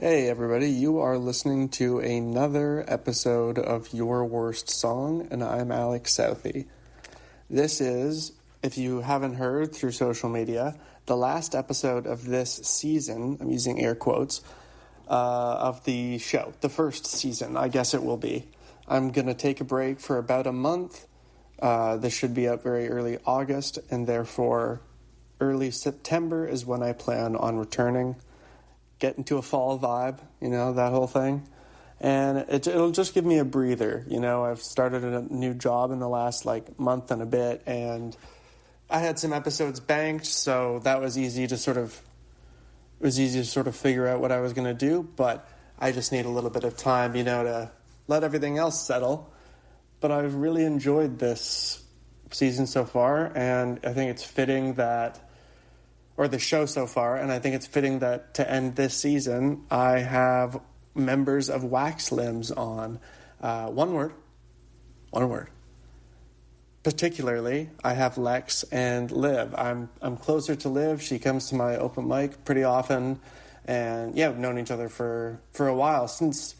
Hey everybody, you are listening to another episode of Your Worst Song, and I'm Alex Southey. This is, if you haven't heard through social media, the last episode of this season, I'm using air quotes, of the show. The first season, I guess it will be. I'm going to take a break for about a month. This should be up very early August, and therefore early September is when I plan on returning. Get into a fall vibe, that whole thing. And it'll just give me a breather. I've started a new job in the last month and a bit, and I had some episodes banked, so that was easy to sort of figure out what I was going to do, but I just need a little bit of time, to let everything else settle. But I've really enjoyed this season so far, and I think it's fitting that, or the show so far, and I think it's fitting that to end this season, I have members of Waxlimbs on. One word. Particularly, I have Lex and Liv. I'm closer to Liv. She comes to my open mic pretty often, and yeah, we've known each other for a while, since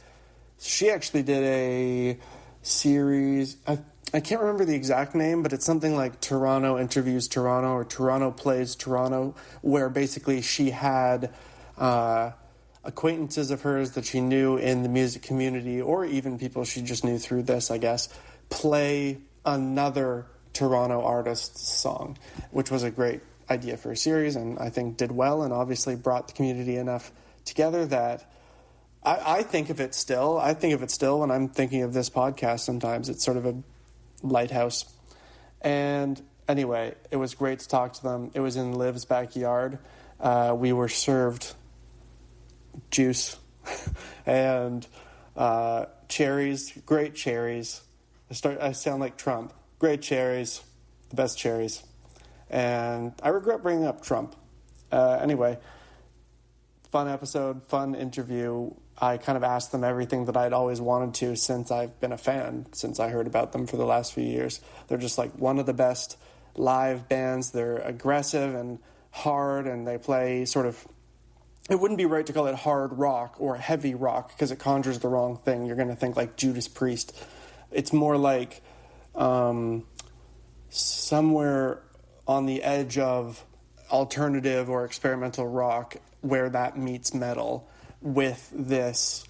she actually did a series. I can't remember the exact name, but it's something like Toronto Interviews Toronto or Toronto Plays Toronto, where basically she had acquaintances of hers that she knew in the music community, or even people she just knew through this, I guess, play another Toronto artist's song, which was a great idea for a series, and I think did well, and obviously brought the community enough together that I think of it still. I think of it still when I'm thinking of this podcast. Sometimes it's sort of a lighthouse. And anyway, it was great to talk to them. It was in Liv's backyard. We were served juice and cherries, great cherries. I sound like Trump. Great cherries, the best cherries. And I regret bringing up Trump. Anyway, fun episode, fun interview. I kind of asked them everything that I'd always wanted to since I've been a fan, since I heard about them for the last few years. They're just one of the best live bands. They're aggressive and hard, and they play sort of, it wouldn't be right to call it hard rock or heavy rock because it conjures the wrong thing. You're going to think like Judas Priest. It's more like somewhere on the edge of alternative or experimental rock where that meets metal, with this,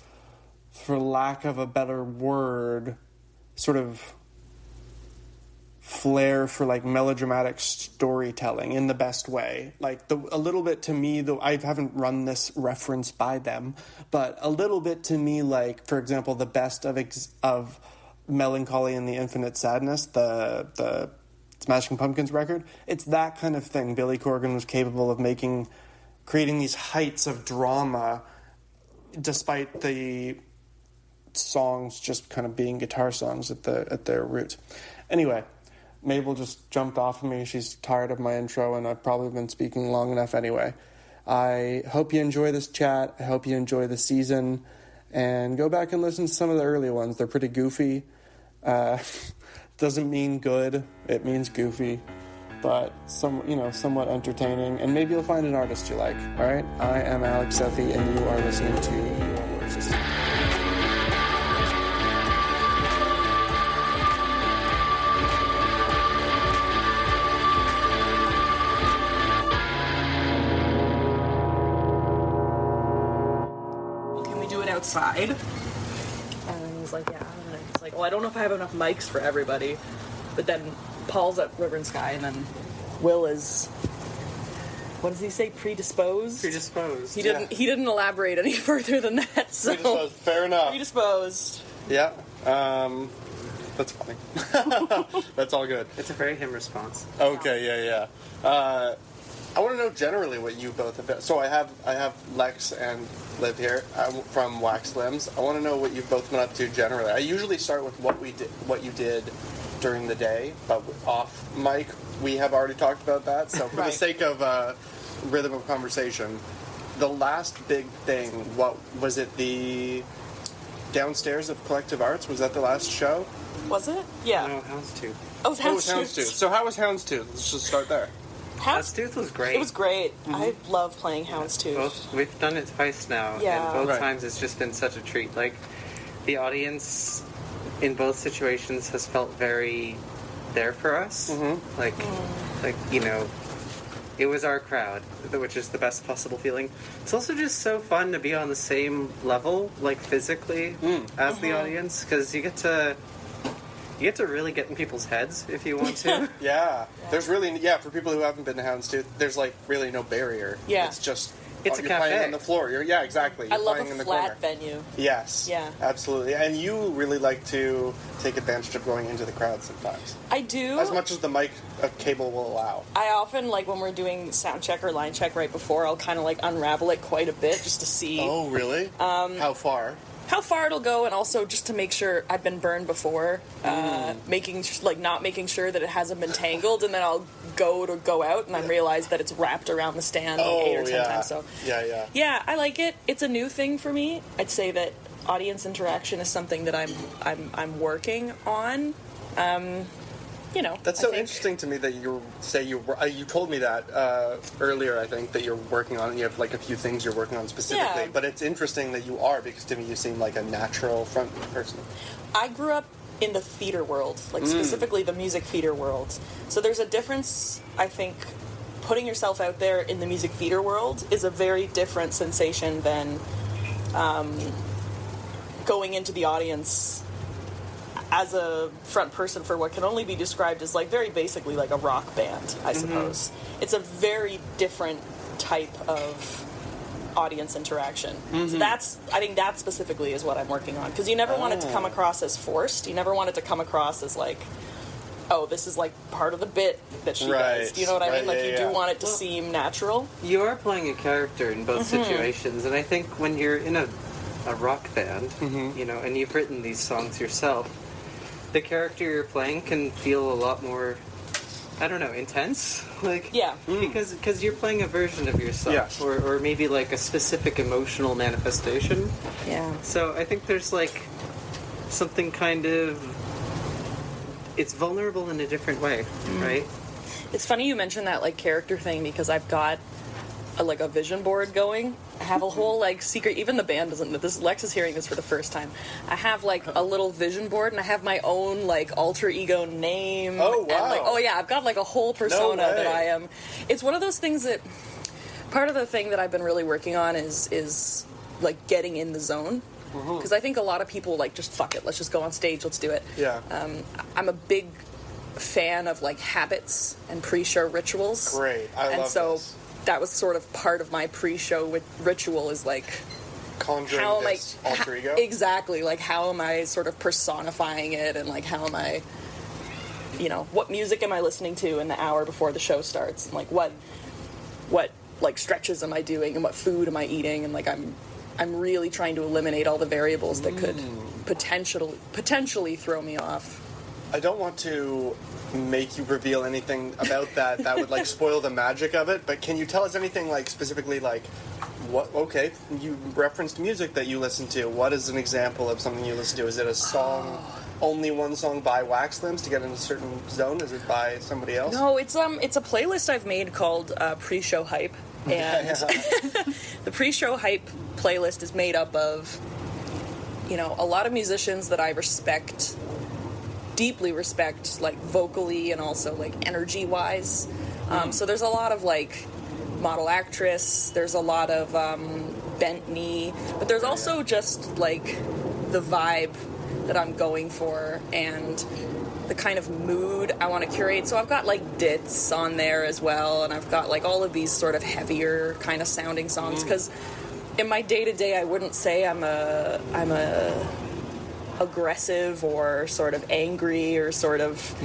for lack of a better word, sort of flair for melodramatic storytelling in the best way. A little bit to me, though I haven't run this reference by them, but a little bit to me for example, the best of Melancholy and the Infinite Sadness, the Smashing Pumpkins record. It's that kind of thing. Billy Corgan was capable of creating these heights of drama despite the songs just kind of being guitar songs at their roots. Anyway, Mabel just jumped off of me. She's tired of my intro, and I've probably been speaking long enough anyway. I hope you enjoy this chat. I hope you enjoy the season, and go back and listen to some of the early ones. They're pretty goofy. Doesn't mean good. It means goofy. But somewhat entertaining, and maybe you'll find an artist you like. All right, I am Alex Southey, and you are listening to Your Worst. Well, can we do it outside? And he's like, yeah. And it's like, well, I don't know if I have enough mics for everybody, but then Paul's at River and Sky, and then Will is, what does he say, predisposed? He didn't elaborate any further than that. So Predisposed, fair enough. Predisposed. Yeah. That's funny. That's all good. It's a very him response. Okay, yeah. I want to know generally what you both have done. So I have Lex and Liv here from Waxlimbs. I want to know what you've both been up to generally. I usually start with what you did during the day, but off mic, we have already talked about that. So for the sake of rhythm of conversation, the last big thing, what was it, the downstairs of Collective Arts? Was that the last show? Was it? Yeah. No, Houndstooth. Oh, it was Houndstooth. So how was Houndstooth? Let's just start there. Houndstooth was great. It was great. I love playing Houndstooth. We've done it twice now, Yeah. and both times it's just been such a treat. Like, the audience in both situations has felt very there for us. Like, you know, it was our crowd, which is the best possible feeling. It's also just so fun to be on the same level, like physically, as the audience, because you get to really get in people's heads if you want to. Yeah. There's really, for people who haven't been to Houndstooth, there's like really no barrier. Yeah. It's just, It's a you're cafe. playing on the floor. Exactly. You're I love playing a in the flat corner. venue. Yes. Yeah. Absolutely. And you really like to take advantage of going into the crowd sometimes. I do. As much as the mic cable will allow. I often, like, when we're doing sound check or line check right before, I'll kind of, like, unravel it quite a bit just to see Oh, really? How far? how far it'll go, and also just to make sure I've been burned before, not making sure that it hasn't been tangled, and then I'll go out and I realize that it's wrapped around the stand like 8 or 10 times. So yeah, I like it. It's a new thing for me. I'd say that audience interaction is something that I'm working on. You know, That's so interesting to me that you told me that earlier. I think that you're working on. You have like a few things you're working on specifically, Yeah. but it's interesting that you are, because to me you seem like a natural front person. I grew up in the theater world, like specifically the music theater world. So there's a difference, I think. Putting yourself out there in the music theater world is a very different sensation than going into the audience as a front person for what can only be described as, like, very basically like a rock band, I suppose. It's a very different type of audience interaction. So I think that specifically is what I'm working on, because you never want it to come across as forced. You never want it to come across as like, oh, this is like part of the bit that she does. Do you know what I mean? Like, you do want it to seem natural. You are playing a character in both situations, and I think when you're in a rock band, you know, and you've written these songs yourself, the character you're playing can feel a lot more, I don't know, intense. Like, because you're playing a version of yourself, or maybe like a specific emotional manifestation. Yeah. So I think there's like something kind of, it's vulnerable in a different way, right? It's funny you mentioned that, like, character thing, because I've got a vision board going. I have a whole, like, secret, even the band doesn't know this. Lex is hearing this for the first time. I have, like, a little vision board, and I have my own, like, alter ego name. Oh, wow. And, like, oh yeah, I've got, like, a whole persona that I am. It's one of those things that, part of the thing that I've been really working on is like, getting in the zone. Because I think a lot of people, like, just fuck it, let's just go on stage, let's do it. Yeah. I'm a big fan of, like, habits and pre-show rituals. Great. I love this. That was sort of part of my pre-show ritual, is like, Conjuring how am this alter ego? Exactly. Like, how am I sort of personifying it, and, like, how am I, you know, what music am I listening to in the hour before the show starts, and, like, what like stretches am I doing, and what food am I eating, and, like, I'm really trying to eliminate all the variables that could potentially throw me off. I don't want to make you reveal anything about that would, like, spoil the magic of it, but can you tell us anything, like, specifically, like, okay, you referenced music that you listen to. What is an example of something you listen to? Is it a song, only one song by Waxlimbs to get in a certain zone? Is it by somebody else? No, it's a playlist I've made called Pre-Show Hype, and the Pre-Show Hype playlist is made up of, you know, a lot of musicians that I deeply respect, like, vocally and also, like, energy-wise. So there's a lot of, like, Model Actress, there's a lot of Bent Knee, but there's also just, like, the vibe that I'm going for and the kind of mood I want to curate. So I've got, like, Dits on there as well, and I've got, like, all of these sort of heavier kind of sounding songs, because in my day-to-day I wouldn't say I'm a aggressive or sort of angry or sort of,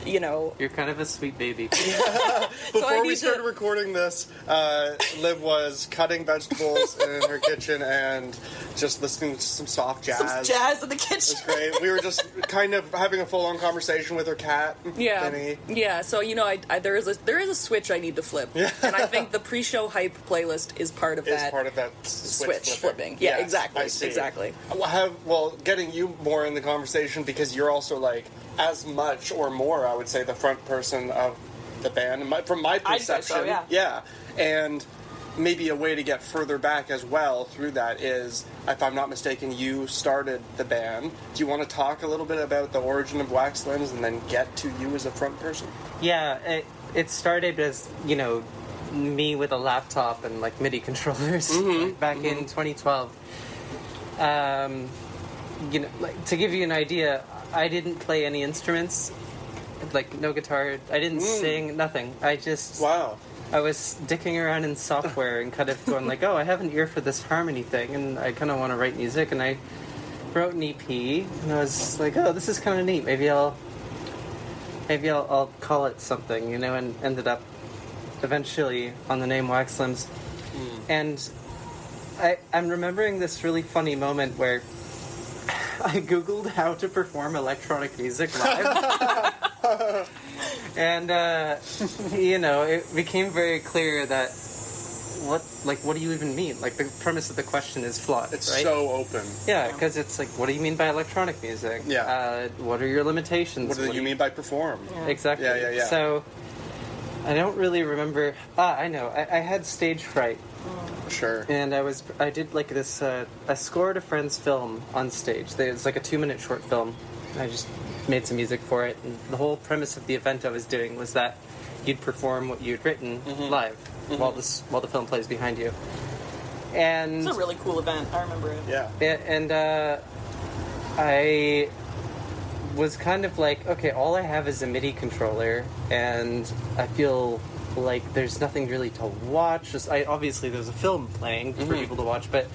you know, You're kind of a sweet baby. Before we started recording this, Liv was cutting vegetables in her kitchen and just listening to some soft jazz. Some jazz in the kitchen. It's great. We were just kind of having a full-on conversation with her cat, Penny. Yeah. So, you know, there is a switch I need to flip, and I think the Pre-Show Hype playlist is part of that. Is part of that switch flipping. Yeah, yes, exactly. I see. Exactly. Well, getting you more in the conversation, because you're also, like, as much or more, I would say, the front person of the band, from my I'd say perception. so, yeah. And maybe a way to get further back as well through that is, if I'm not mistaken, you started the band. Do you want to talk a little bit about the origin of Waxlimbs and then get to you as a front person? Yeah, it started as, me with a laptop and like MIDI controllers back in 2012. To give you an idea, I didn't play any instruments, like no guitar. I didn't sing, nothing. I just I was dicking around in software and kind of going like, oh, I have an ear for this harmony thing, and I kind of want to write music, and I wrote an EP, and I was like, oh, this is kind of neat. Maybe I'll call it something, and ended up eventually on the name Waxlimbs. And I'm remembering this really funny moment where I googled how to perform electronic music live. And it became very clear that what do you even mean? Like, the premise of the question is flawed. It's right? so open. Yeah, because it's like, what do you mean by electronic music? Yeah. What are your limitations? What do you mean by perform? Yeah. Exactly. Yeah. So I don't really remember. I know. I had stage fright. Sure. And I did like this, I scored a friend's film on stage. It's like a 2-minute short film. I just made some music for it. And the whole premise of the event I was doing was that you'd perform what you'd written live while the film plays behind you. And It's a really cool event. I remember it. Yeah. and I was kind of like, okay, all I have is a MIDI controller, and I feel like there's nothing really to watch. Obviously there's a film playing for people to watch, but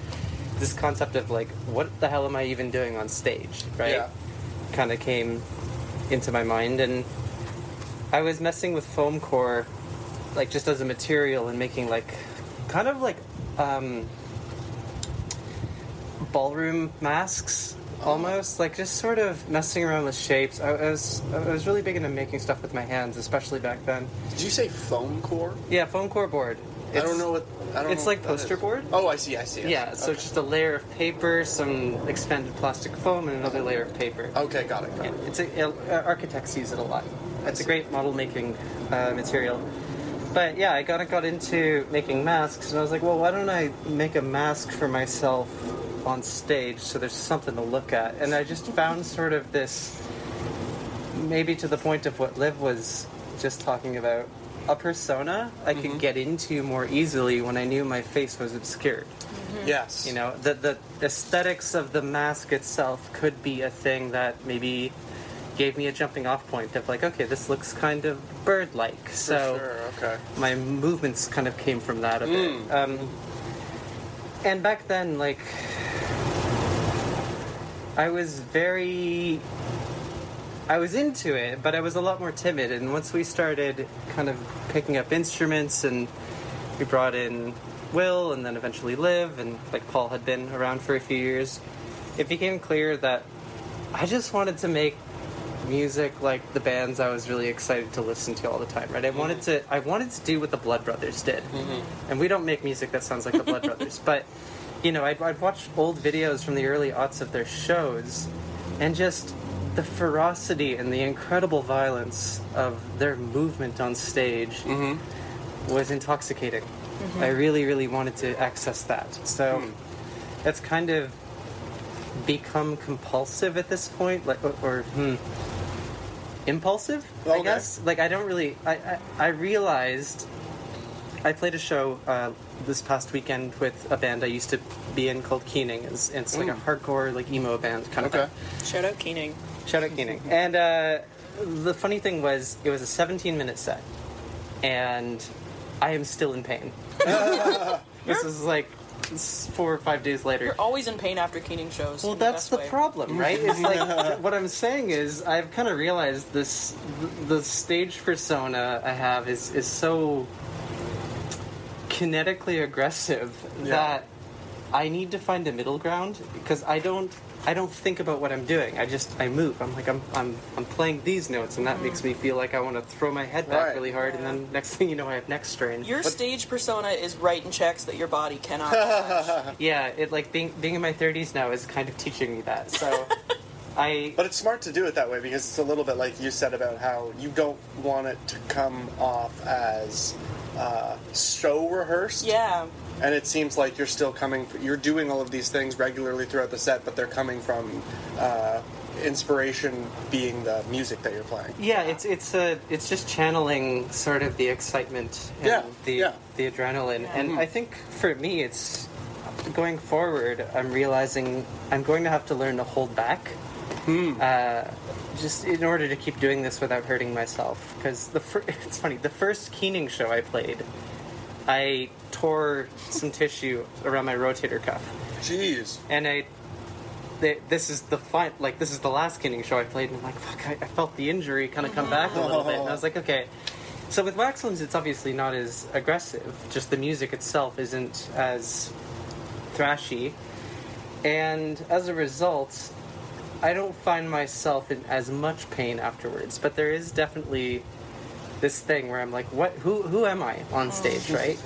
this concept of like, what the hell am I even doing on stage, right? Yeah. Kind of came into my mind, and I was messing with foam core, like just as a material, and making like kind of like ballroom masks. Almost like just sort of messing around with shapes. I was really big into making stuff with my hands, especially back then. Did you say foam core? Yeah, foam core board. I don't know. It's like poster board. Oh, I see. Yeah, so it's just a layer of paper, some expanded plastic foam, and another layer of paper. Okay, got it. Yeah, architects use it a lot. It's a great model making material. But yeah, I got into making masks, and I was like, well, why don't I make a mask for myself on stage so there's something to look at? And I just found sort of this, maybe to the point of what Liv was just talking about, a persona I could get into more easily when I knew my face was obscured. Yes. The aesthetics of the mask itself could be a thing that maybe gave me a jumping off point of like, okay, this looks kind of bird-like. So sure, okay. My movements kind of came from that a bit. And back then, like, I was into it, but I was a lot more timid. And once we started kind of picking up instruments, and we brought in Will, and then eventually Liv, and like Paul had been around for a few years, it became clear that I just wanted to make music like the bands I was really excited to listen to all the time, right? I wanted to do what the Blood Brothers did. And we don't make music that sounds like the Blood Brothers, but I'd watch old videos from the early aughts of their shows, and just the ferocity and the incredible violence of their movement on stage was intoxicating. I really, really wanted to access that. So it's kind of become compulsive at this point, like, or impulsive, I guess. Like, I don't really. I realized I played a show this past weekend with a band I used to be in called Keening. It's like a hardcore, like, emo band kind of thing. Shout out Keening. Shout out Keening. And the funny thing was, it was a 17-minute set, and I am still in pain. This is like 4 or 5 days later. You're always in pain after Keening shows. Well, that's the problem, right? It's like, what I'm saying is, I've kind of realized the stage persona I have is so kinetically aggressive that I need to find a middle ground, because I don't think about what I'm doing. I move. I'm like, I'm playing these notes, and that makes me feel like I want to throw my head back really hard, and then next thing you know, I have neck strain. Your stage persona is writing checks that your body cannot cash. Yeah, it, like, being in my 30s now is kind of teaching me that. So But it's smart to do it that way because it's a little bit like you said about how you don't want it to come off as so rehearsed. Yeah. And it seems like you're still you're doing all of these things regularly throughout the set, but they're coming from inspiration being the music that you're playing. Yeah, it's just channeling sort of the excitement and the adrenaline. And I think for me, it's going forward, I'm realizing I'm going to have to learn to hold back. Just in order to keep doing this without hurting myself. Because it's funny, the first Keening show I played, I tore some tissue around my rotator cuff. Jeez. And this is the last Keening show I played, and I'm like, fuck, I felt the injury kind of come back a little bit. And I was like, okay. So with Waxlimbs, it's obviously not as aggressive. Just the music itself isn't as thrashy. And as a result, I don't find myself in as much pain afterwards. But there is definitely this thing where I'm like, what? Who am I on stage, right?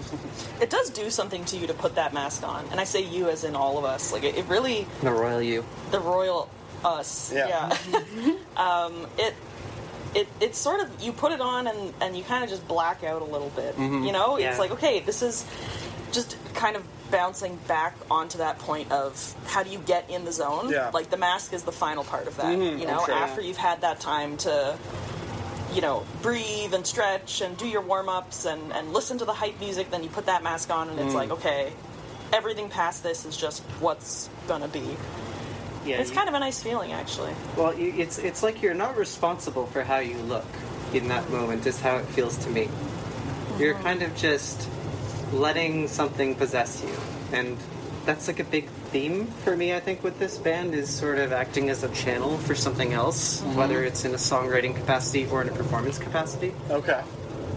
It does do something to you to put that mask on, and I say you as in all of us. Like it really, The royal you. the royal us. Yeah. It's sort of, you put it on and you kind of just black out a little bit. You know, Yeah. it's like, okay, this is just kind of bouncing back onto that point of how do you get in the zone. Yeah. Like the mask is the final part of that. You know, sure. after you've had that time to, you know, breathe and stretch and do your warm-ups and listen to the hype music, then you put that mask on and it's like, okay, everything past this is just what's gonna be. Yeah, It's kind of a nice feeling, actually. Well, it's like you're not responsible for how you look in that moment, is how it feels to me. You're kind of just letting something possess you. And that's like a big theme for me, I think, with this band, is sort of acting as a channel for something else, whether it's in a songwriting capacity or in a performance capacity. Okay.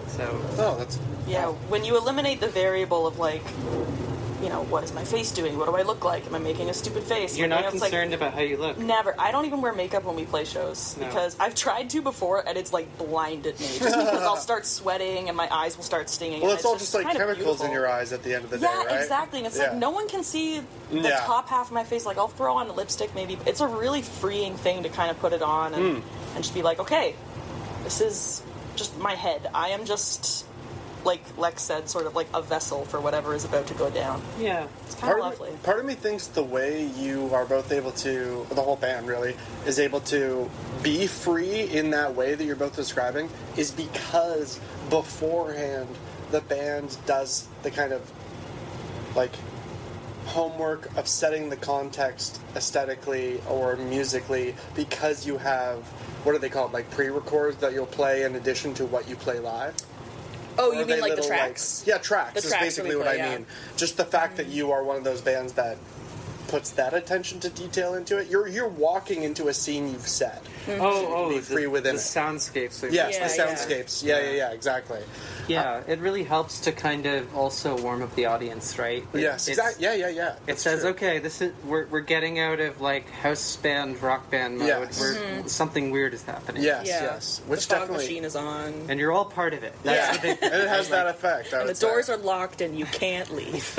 So, Oh, that's... Yeah, when you eliminate the variable of like, you know, what is my face doing? What do I look like? Am I making a stupid face? you're not You know, it's like, concerned about how you look. never. I don't even wear makeup when we play shows No. because I've tried to before and it's like blinded me. Just because I'll start sweating and my eyes will start stinging. Well, and it's all just like kind of chemicals in beautiful. your eyes at the end of the day, Yeah, right? exactly. And it's Yeah. like no one can see the Yeah. top half of my face. Like I'll throw on lipstick maybe. It's a really freeing thing to kind of put it on and just be like, okay, this is just my head. I am just, like Lex said, sort of like a vessel for whatever is about to go down. Yeah. It's kind of lovely. Part of me thinks the way you are both able to, the whole band really, is able to be free in that way that you're both describing is because beforehand the band does the kind of like homework of setting the context aesthetically or musically, because you have, what are they called, like pre-records that you'll play in addition to what you play live? Oh, Or you are they mean like the little, tracks? yeah, tracks The is tracks basically that we what play, I yeah. mean. Just the fact that you are one of those bands that puts that attention to detail into it. You're walking into a scene you've set. Be free within the it. soundscapes. Yes, Yeah, the yeah. soundscapes. Yeah, exactly. Yeah, it really helps to kind of also warm up the audience, right? Yes, exactly. Yeah. It That's says, true. okay, this is we're getting out of like house band, rock band mode. Yes. Where something weird is happening. Yes. Which the fog definitely. machine is on. And you're all part of it. Yeah, That's the big and it has that effect. I And the would say. doors are locked and you can't leave.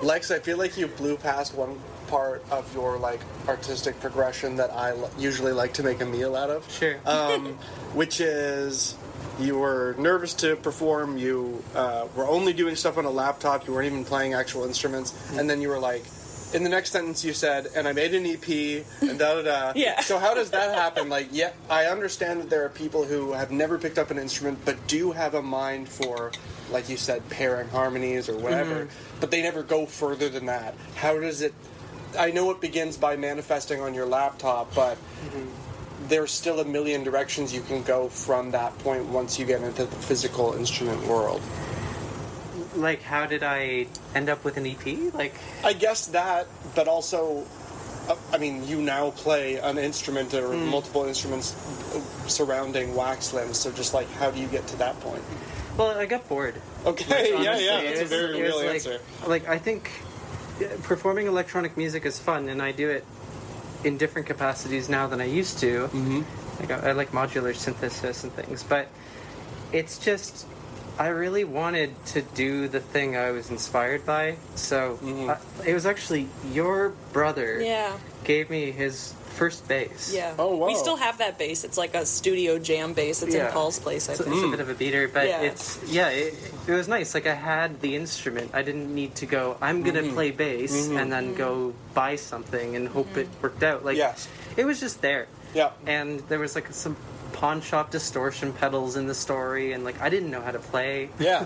Lex, I feel like you blew past one part of your like artistic progression that I usually like to make a meal out of. Sure. Which is you were nervous to perform. You were only doing stuff on a laptop. You weren't even playing actual instruments. And then you were like, in the next sentence you said, and I made an EP, and da-da-da. Yeah. So how does that happen? Like, yeah, I understand that there are people who have never picked up an instrument, but do have a mind for, like you said, pairing harmonies or whatever, but they never go further than that. How does it... I know it begins by manifesting on your laptop, but there's still a million directions you can go from that point once you get into the physical instrument world. Like, how did I end up with an EP? Like, I guess that, but also, I mean, you now play an instrument or multiple instruments surrounding Waxlimbs, so just like, how do you get to that point? well, I got bored. Okay, Honestly, that's a it very was real like, answer. Like, I think performing electronic music is fun, and I do it in different capacities now than I used to. Mm-hmm. Like, I like modular synthesis and things, but it's just, I really wanted to do the thing I was inspired by. So it was actually your brother Yeah. gave me his first bass. Yeah. Oh, wow. We still have that bass. It's like a studio jam bass. It's in Paul's place, I It's think. a bit of a beater, but Yeah. it was nice. Like, I had the instrument. I didn't need to go, I'm going to play bass and then go buy something and hope it worked out. Like, it was just there. Yeah. And there was, like, some pawn shop distortion pedals in the story, and, like, I didn't know how to play. Yeah.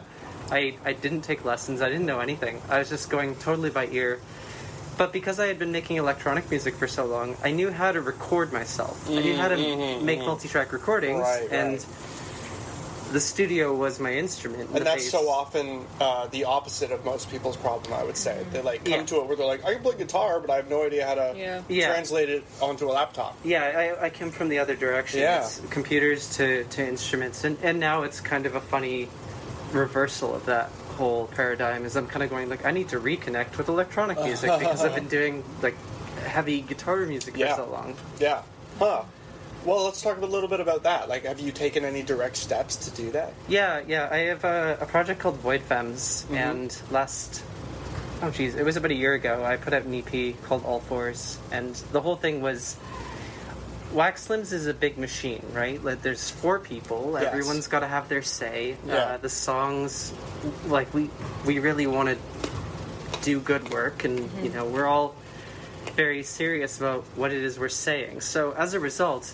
I didn't take lessons. I didn't know anything. I was just going totally by ear. But because I had been making electronic music for so long, I knew how to record myself. I knew how to make multi-track recordings, and the studio was my instrument. And that's so often the opposite of most people's problem, I would say. They like come to it where they're like, I can play guitar, but I have no idea how to translate it onto a laptop. Yeah, I came from the other direction. Yeah. It's computers to instruments, and now it's kind of a funny reversal of that whole paradigm. Is I'm kind of going like, I need to reconnect with electronic music because I've been doing like heavy guitar music for so long. Yeah. Huh. Well, let's talk a little bit about that. Like, have you taken any direct steps to do that? Yeah. I have a project called Voidfems, and it was about a year ago, I put out an EP called All Fours, and the whole thing was, Waxlimbs is a big machine, right? Like, there's 4 people, everyone's got to have their say. The songs, like, we really want to do good work, and, you know, we're all very serious about what it is we're saying. So, as a result,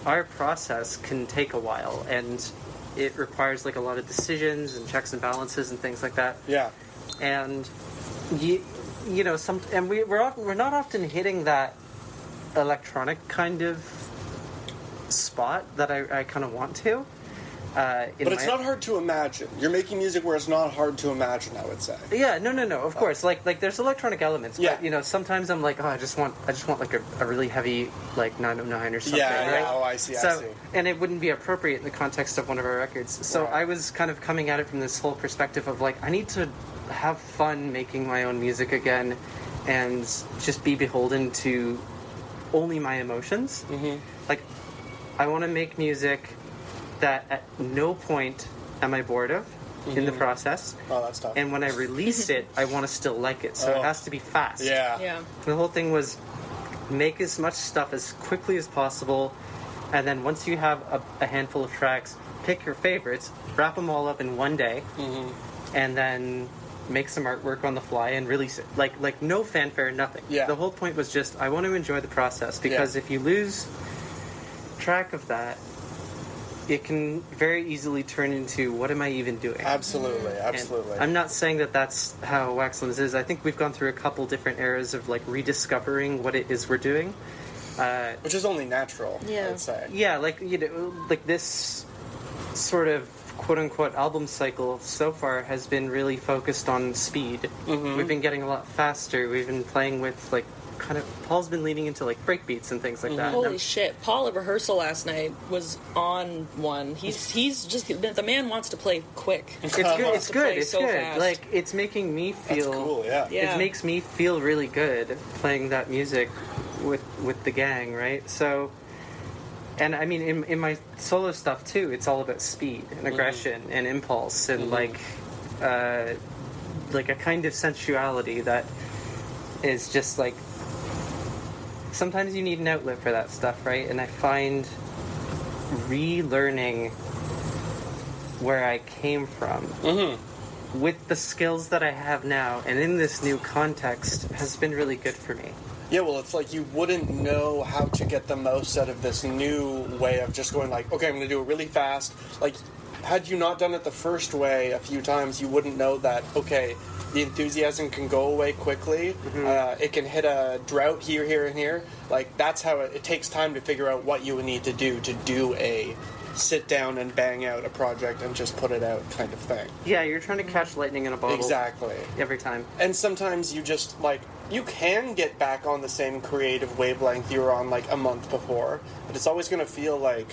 our process can take a while, and it requires, like, a lot of decisions and checks and balances and things like that. Yeah. And, you know, we're not often hitting that electronic kind of spot that I kind of want to. But it's not hard to imagine. You're making music where it's not hard to imagine, I would say. Yeah, no. Of course, like there's electronic elements, but you know, sometimes I'm like, I just want like a really heavy like 909 or something. Right? Oh, I see. And it wouldn't be appropriate in the context of one of our records. So I was kind of coming at it from this whole perspective of like, I need to have fun making my own music again, and just be beholden to only my emotions. Like, I want to make music that at no point am I bored of in the process. Oh, that's tough. And when I release it, I want to still like it. So it has to be fast. Yeah. The whole thing was make as much stuff as quickly as possible, and then once you have a handful of tracks, pick your favorites, wrap them all up in one day, and then make some artwork on the fly and release it. Like no fanfare, nothing. Yeah. The whole point was just, I want to enjoy the process, because if you lose track of that, it can very easily turn into, what am I even doing? Absolutely. And I'm not saying that that's how Waxlimbs is. I think we've gone through a couple different eras of like rediscovering what it is we're doing. Which is only natural, I'd say. Yeah, like, you know, like this sort of quote-unquote album cycle so far has been really focused on speed. We've been getting a lot faster. We've been playing with like kind of, Paul's been leaning into like breakbeats and things like that. Holy shit! Paul at rehearsal last night was on one. He's just, the man wants to play quick. It's good. It's good. It's so good. fast. Like, it's making me feel. That's cool. Yeah. It makes me feel really good playing that music with the gang, right? So, and I mean, in my solo stuff too, it's all about speed and aggression and impulse and like a kind of sensuality that is just like, sometimes you need an outlet for that stuff, right? And I find relearning where I came from with the skills that I have now and in this new context has been really good for me. Yeah, well, it's like you wouldn't know how to get the most out of this new way of just going like, okay, I'm going to do it really fast. Like, had you not done it the first way a few times, you wouldn't know that, okay, the enthusiasm can go away quickly. It can hit a drought here, and here. Like, that's how it takes time to figure out what you would need to do a sit down and bang out a project and just put it out kind of thing. Yeah, you're trying to catch lightning in a bottle. Exactly. Every time. And sometimes you just, like, you can get back on the same creative wavelength you were on, like, a month before, but it's always going to feel like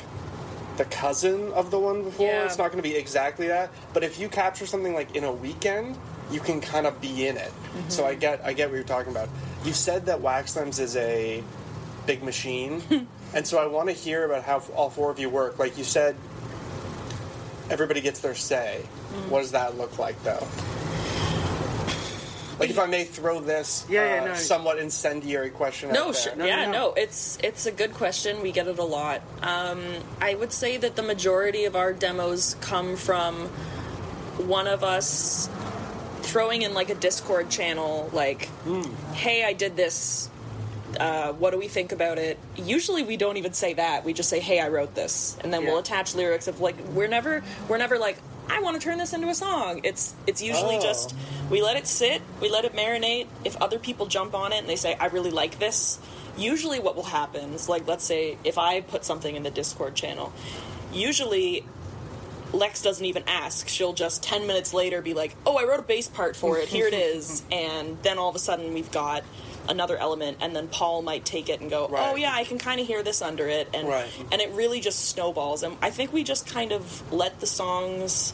the cousin of the one before. Yeah. It's not going to be exactly that. But if you capture something, like, in a weekend, you can kind of be in it. So I get what you're talking about. You said that Waxlimbs is a big machine, and so I want to hear about how all 4 of you work. Like you said, everybody gets their say. What does that look like, though? Like, if I may throw this somewhat incendiary question out there. No, it's a good question. We get it a lot. I would say that the majority of our demos come from one of us throwing in, like, a Discord channel, like, hey, I did this. What do we think about it? Usually we don't even say that. We just say, hey, I wrote this. And then we'll attach lyrics of, like, we're never like, I want to turn this into a song. It's usually just, we let it sit, we let it marinate. If other people jump on it and they say, I really like this, usually what will happen is, like, let's say if I put something in the Discord channel, usually Lex doesn't even ask. She'll just 10 minutes later be like, oh, I wrote a bass part for it, here it is. And then all of a sudden we've got another element, and then Paul might take it and go, oh yeah, I can kind of hear this under it, and and it really just snowballs. And I think we just kind of let the songs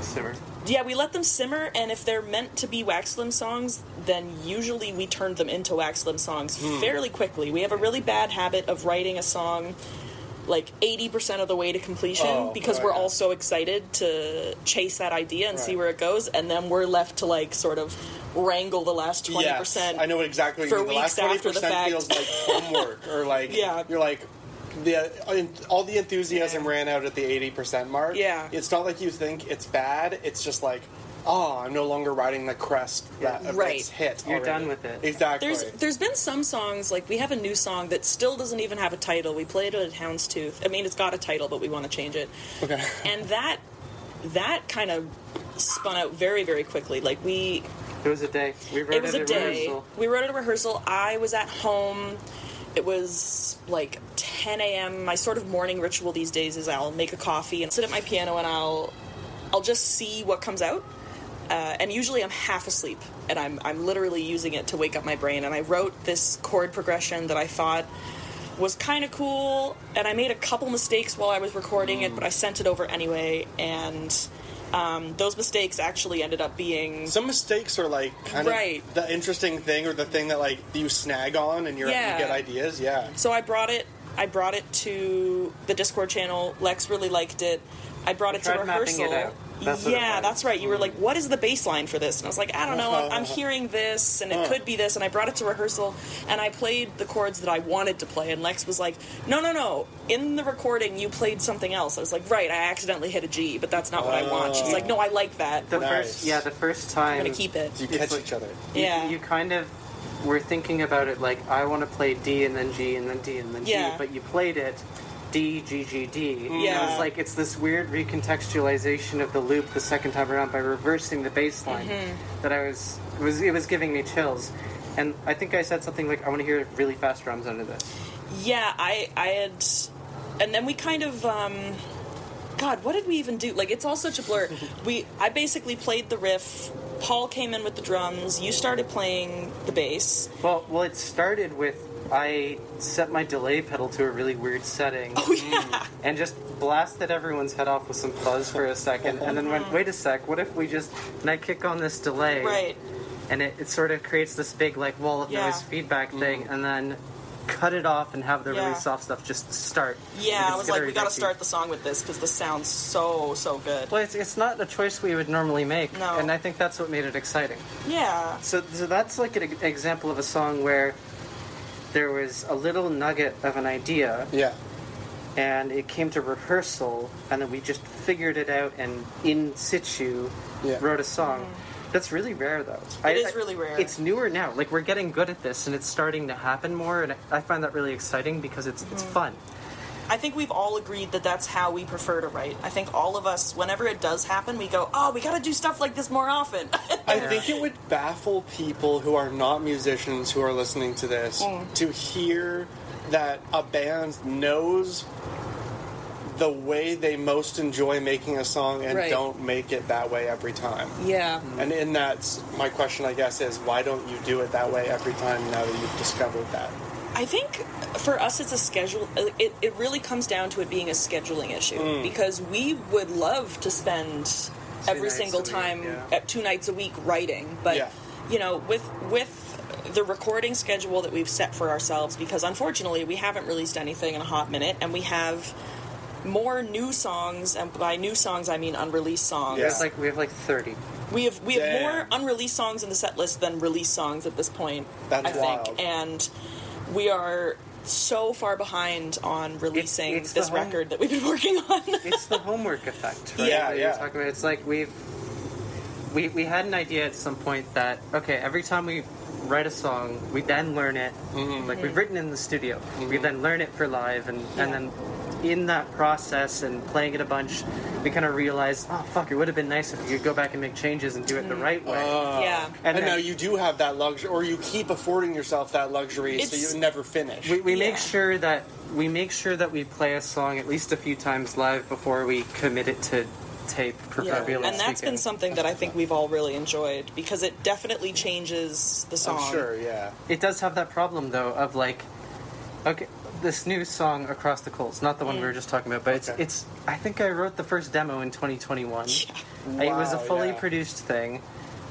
simmer. Yeah, we let them simmer, and if they're meant to be Waxlimbs songs, then usually we turn them into Waxlimbs songs fairly quickly. We have a really bad habit of writing a song like 80% of the way to completion because we're all so excited to chase that idea and see where it goes, and then we're left to, like, sort of wrangle the last 20%. Yes, I know exactly what you mean. The last 20% feels like homework, or like you're like, all the enthusiasm ran out at the 80% mark. Yeah, it's not like you think it's bad. It's just like, I'm no longer riding the crest that it's hit. You're done with it. Exactly. There's been some songs, like, we have a new song that still doesn't even have a title. We played it at Houndstooth. I mean, it's got a title, but we want to change it. Okay. And that kind of spun out very, very quickly. Like, it was a day. We wrote it at rehearsal. We wrote it at rehearsal. I was at home. It was like 10 a.m. My sort of morning ritual these days is I'll make a coffee and sit at my piano, and I'll just see what comes out. And usually I'm half asleep, and I'm literally using it to wake up my brain. And I wrote this chord progression that I thought was kind of cool, and I made a couple mistakes while I was recording it, but I sent it over anyway, and those mistakes actually ended up being... Some mistakes are, like, kind of the interesting thing, or the thing that, like, you snag on and you get ideas, So I brought it to the Discord channel. Lex really liked it. I brought it to rehearsal. That's right. You were like, what is the bass line for this? And I was like, I don't know. I'm hearing this, and it could be this. And I brought it to rehearsal, and I played the chords that I wanted to play. And Lex was like, no. In the recording, you played something else. I was like, right, I accidentally hit a G, but that's not what I want. She's like, no, I like that. The first time... I'm going to keep it. You catch each other. You kind of were thinking about it like, I want to play D and then G and then D and then G, but you played it D, G, G, D. Yeah. And it was like, it's this weird recontextualization of the loop the second time around by reversing the bass line that it was giving me chills. And I think I said something like, I want to hear really fast drums under this. Yeah, I had... And then we kind of... God, what did we even do? Like, it's all such a blur. I basically played the riff. Paul came in with the drums. You started playing the bass. Well, it started with... I set my delay pedal to a really weird setting. Oh, yeah. And just blasted everyone's head off with some fuzz for a second, and then went, wait a sec, what if we just... And I kick on this delay. Right. And it sort of creates this big, like, wall of noise feedback thing, and then cut it off and have the really soft stuff just start. Yeah, I was like, we gotta start the song with this, because this sounds so, so good. Well, it's not a choice we would normally make, no. And I think that's what made it exciting. Yeah. So that's like an example of a song where there was a little nugget of an idea. Yeah. And it came to rehearsal, and then we just figured it out and in situ wrote a song. That's really rare, though. It is really rare. It's newer now. Like, we're getting good at this, and it's starting to happen more, and I find that really exciting because it's fun. I think we've all agreed that that's how we prefer to write. I think all of us, whenever it does happen, we go, oh, we gotta do stuff like this more often. I think it would baffle people who are not musicians who are listening to this to hear that a band knows the way they most enjoy making a song and don't make it that way every time. Yeah. And in that, my question, I guess, is why don't you do it that way every time now that you've discovered that? I think for us it's a schedule. It really comes down to it being a scheduling issue because we would love to spend every single time at 2 nights a week writing, but you know, with the recording schedule that we've set for ourselves, because unfortunately we haven't released anything in a hot minute, and we have more new songs, and by new songs I mean unreleased songs. Yeah. We have like 30. We have Damn. more unreleased songs in the set list than released songs at this point. That's I think, wild. and we are so far behind on releasing It's this the whole- record that we've been working on. It's the homework effect, right? Yeah, that yeah. You're talking about. It's like we had an idea at some point that, okay, every time we write a song, we then learn it. Like, we've written in the studio. We then learn it for live, and then in that process and playing it a bunch, we kind of realized, oh, fuck, it would have been nice if you could go back and make changes and do it the right way. Yeah. And then- now you do have that luxury, or you keep affording yourself that luxury, so It's- you never finish. We Yeah. make sure that we play a song at least a few times live before we commit it to tape, proverbially And that's speaking. been something that I think we've all really enjoyed because it definitely changes the song. I'm sure, yeah. It does have that problem, though, of like, okay, this new song, Across the Coals, not the one we were just talking about, but Okay. it's I think I wrote the first demo in 2021. Yeah. It was a Wow, fully yeah. produced thing,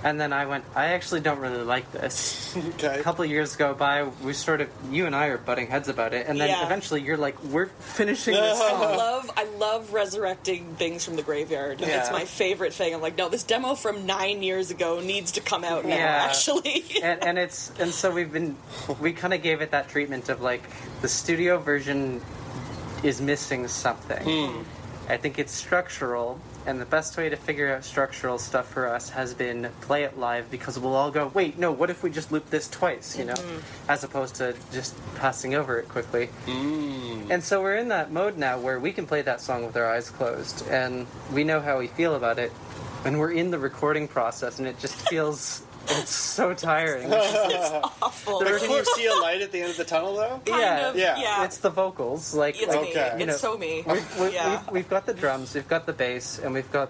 and then I went, I actually don't really like this. Okay. A couple of years go by, we sort of, you and I are butting heads about it, and then Yeah. eventually you're like, we're finishing this song. I love resurrecting things from the graveyard. Yeah. It's my favorite thing. I'm like, no, this demo from 9 years ago needs to come out now, Yeah. actually. and so we kind of gave it that treatment of like, the studio version is missing something. I think it's structural, and the best way to figure out structural stuff for us has been play it live, because we'll all go, wait, no, what if we just loop this twice, you know, as opposed to just passing over it quickly. And so we're in that mode now where we can play that song with our eyes closed, and we know how we feel about it, and we're in the recording process, and it just feels, it's so tiring. Awful. But can you see a light at the end of the tunnel, though? Kind of, yeah. It's the vocals, like, It's like, me. Okay. you know, It's so me. we've got the drums, we've got the bass, and we've got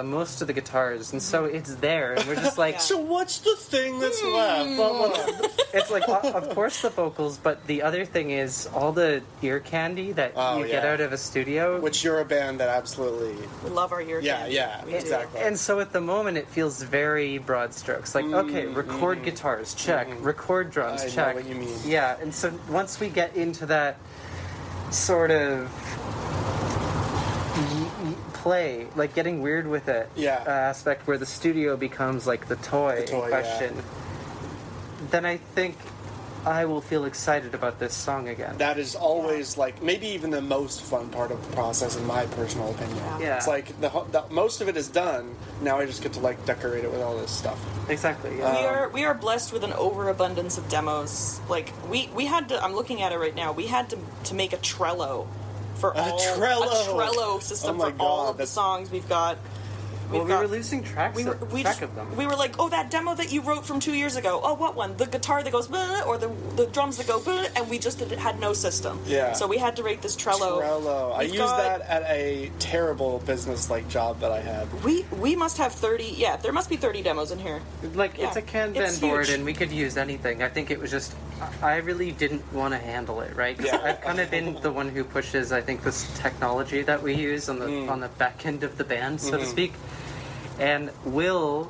most of the guitars, and so it's there, and we're just like, Yeah. So what's the thing that's left? well, it's like, of course the vocals, but the other thing is all the ear candy that you get yeah. out of a studio. Which you're a band that absolutely... We love our ear Yeah, candy. yeah, We do. exactly. And so at the moment, it feels very broad strokes. Like, okay, record guitars, check. Record drums, I know check. what you mean. Yeah, and so once we get into that sort of play, like getting weird with it aspect where the studio becomes like the toy, The toy, in question, then I think I will feel excited about this song again. That is always, like, maybe even the most fun part of the process, in my personal opinion. Yeah. It's like, the most of it is done, now I just get to, like, decorate it with all this stuff. Exactly, yeah. We are blessed with an overabundance of demos. Like we had to. I'm looking at it right now. We had to make a Trello for A Trello system Oh my for all God, of the that's- songs we've got. Well, we were losing track We of them. We were like, oh, that demo that you wrote from 2 years ago. Oh, what one? The guitar that goes, "Bleh," or the drums that go, "Bleh," and we just had no system. Yeah. So we had to rate this Trello. I We've used got- that at a terrible business-like job that I had. We must have 30. Yeah, there must be 30 demos in here. Like, it's Yeah. a Kanban It's board, huge. and we could use anything. I think it was just, I really didn't want to handle it, right? 'Cause Yeah. I've kind of been the one who pushes, I think, this technology that we use on the back end of the band, so to speak. And Will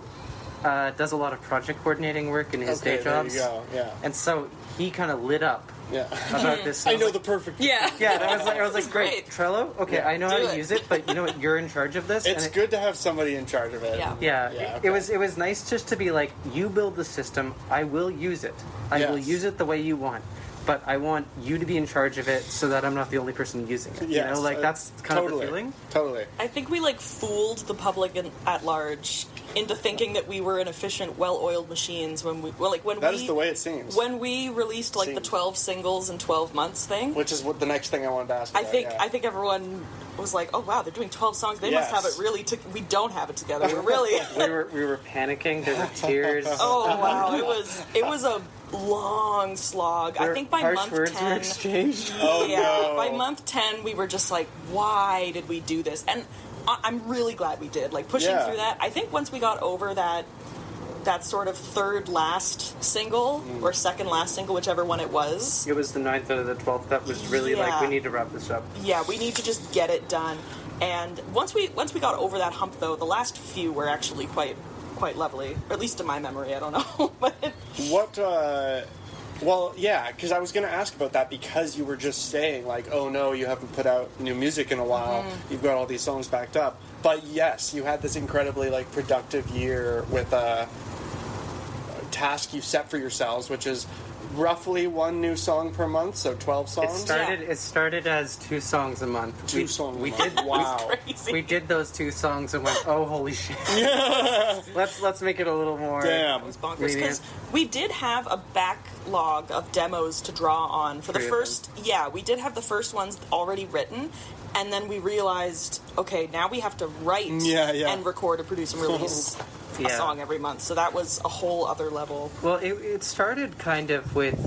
does a lot of project coordinating work in his day jobs. There you go, yeah. And so he kind of lit up Yeah. about this. I was know like, the perfect... Yeah. Yeah, and I was like, It's great, great. Trello? Okay, Yeah. I know how Do to it. use it, but you know what? You're in charge of this. It's and good to have somebody in charge of it. Yeah. Yeah, Yeah, it okay. was nice just to be like, you build the system, I will use it. I will Yes. use it the way you want. But I want you to be in charge of it so that I'm not the only person using it. Yes, you know, like that's kind totally, of the feeling. Totally. I think we fooled the public at large into thinking that we were an efficient, well-oiled machines when That is the way it seems. when we released the Seems. 12 singles in 12 months thing. Which is what the next thing I wanted to ask I about, think yeah. I think everyone was like, "Oh wow, they're doing 12 songs. They must Yes. have it really. We don't have it together. We're really." We were panicking. There were tears. Oh wow, it was a long slog. I think by harsh month words were 10. exchanged. Oh, Yeah, no. by month 10, we were just like, why did we do this? And I'm really glad we did. Like, pushing Yeah. through that, I think once we got over that sort of third last single, or second last single, whichever one it was, It was the 9th or the 12th. That was really like, Yeah. we need to wrap this up. yeah, we need to just get it done. And once we got over that hump, though, the last few were actually quite lovely, or at least in my memory. I don't know, but What, Well, yeah, because I was going to ask about that because you were just saying, like, oh no, you haven't put out new music in a while. You've got all these songs backed up. But yes, you had this incredibly, like, productive year with a task you set for yourselves, which is roughly one new song per month, so 12 songs. It started as 2 songs a month. Two songs a month. Did Wow. Crazy. We did those 2 songs and went, oh holy shit. let's make it a little more. Damn. It was bonkers lenient. because we did have a backlog of demos to draw on for the 3 of first. Yeah, we did have the first ones already written, and then we realized, okay, now we have to write and record and produce and release a Yeah. song every month. So that was a whole other level. Well, it started kind of with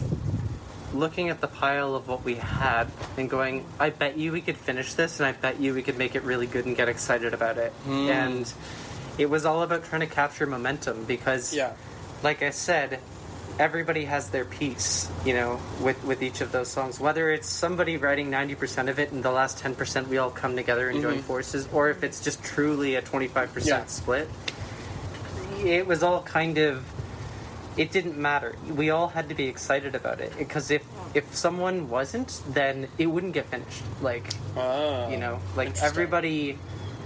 looking at the pile of what we had and going, I bet you we could finish this, and I bet you we could make it really good and get excited about it. And it was all about trying to capture momentum because, like I said, everybody has their piece, you know, with each of those songs. Whether it's somebody writing 90% of it and the last 10% we all come together and join forces, or if it's just truly a 25% split. It was all kind of, it didn't matter. We all had to be excited about it because if someone wasn't, then it wouldn't get finished. Like, you know, like everybody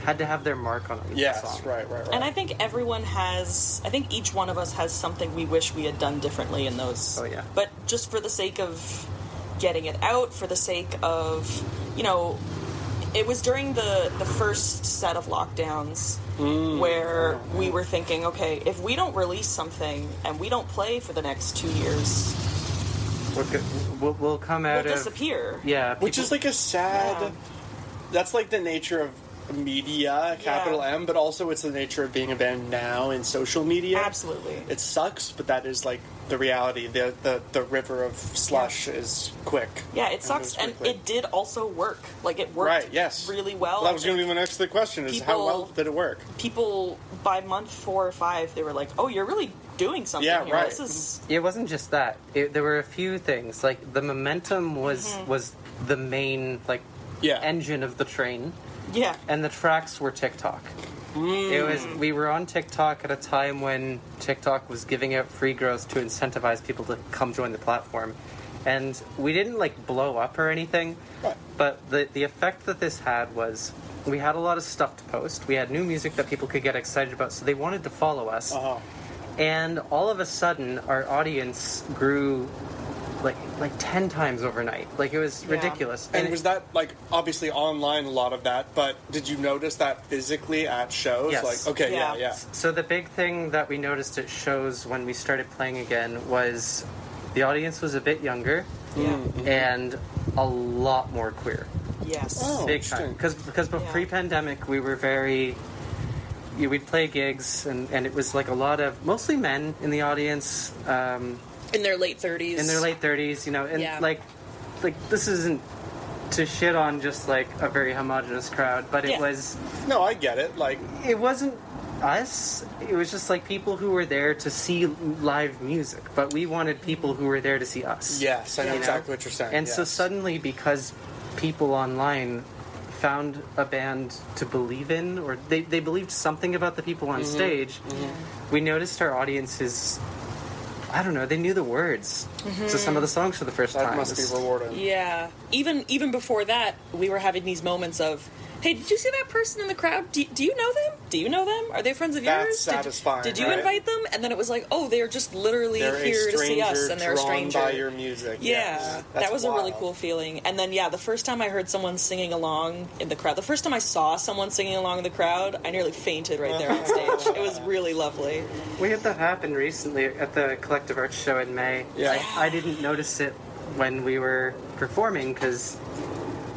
had to have their mark on each song. Right. And I think I think each one of us has something we wish we had done differently in those. Oh, yeah. But just for the sake of getting it out, for the sake of, you know, it was during the first set of lockdowns where we were thinking, okay, if we don't release something and we don't play for the next 2 years, We'll come out we'll of... disappear. Yeah. Which is like a sad... Yeah. That's like the nature of media, capital M, but also it's the nature of being a band now in social media. Absolutely. It sucks, but that is like the reality. The river of slush is quick. Yeah, it sucks, and it did also work. Like, it worked really well. That was going to be my next question, is how well did it work? People, by month 4 or 5, they were like, oh, you're really doing something here. Right. This is... It wasn't just that. There were a few things. Like, the momentum was the main, like, engine of the train. Yeah. And the tracks were TikTok. We were on TikTok at a time when TikTok was giving out free growth to incentivize people to come join the platform. And we didn't, like, blow up or anything. Right. But the effect that this had was we had a lot of stuff to post. We had new music that people could get excited about, so they wanted to follow us. And all of a sudden, our audience grew like 10 times overnight. Like, it was ridiculous. And was that, like, obviously online, a lot of that, but did you notice that physically at shows? Yes. Like, okay, yeah. So the big thing that we noticed at shows when we started playing again was the audience was a bit younger and a lot more queer. Yes. Oh, Big time. Because pre-pandemic, we were very... we'd play gigs, and it was like a lot of... mostly men in the audience. In their late 30s. You know, and like this isn't to shit on just like a very homogenous crowd, but it was... No, I get it. Like, it wasn't us. It was just like people who were there to see live music, but we wanted people who were there to see us. Yes, I know exactly what you're saying. And so suddenly, because people online found a band to believe in, or they believed something about the people on stage, we noticed our audiences... I don't know, they knew the words to some of the songs for the first time. That must be rewarding. Yeah. Even before that, we were having these moments of, hey, did you see that person in the crowd? Do you know them? Do you know them? Are they friends of yours? That's satisfying, Did you right? invite them? And then it was like, oh, they're just literally here to see us, and they're a stranger. Drawn by your music. Yeah, yes. that was wild. a really cool feeling. And then, the first time I heard someone singing along in the crowd, the first time I saw someone singing along in the crowd, I nearly fainted right there on stage. It was really lovely. We had that happen recently at the Collective Arts show in May. Yeah. I didn't notice it when we were performing because,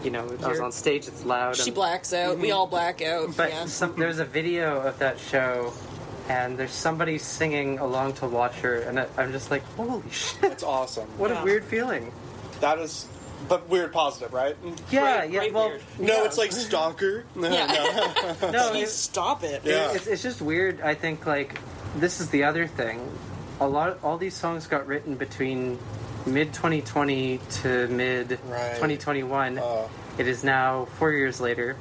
you know, I was on stage, it's loud. She blacks out. We all black out. But there's a video of that show, and there's somebody singing along to watch her, and I'm just like, holy shit. That's awesome. What a weird feeling. That is... But weird positive, right? Yeah, Great well... weird. No, it's like stalker. No, stop it. Yeah. It's just weird. I think, like, this is the other thing. All these songs got written between mid 2020 to mid 2021. It is now 4 years later,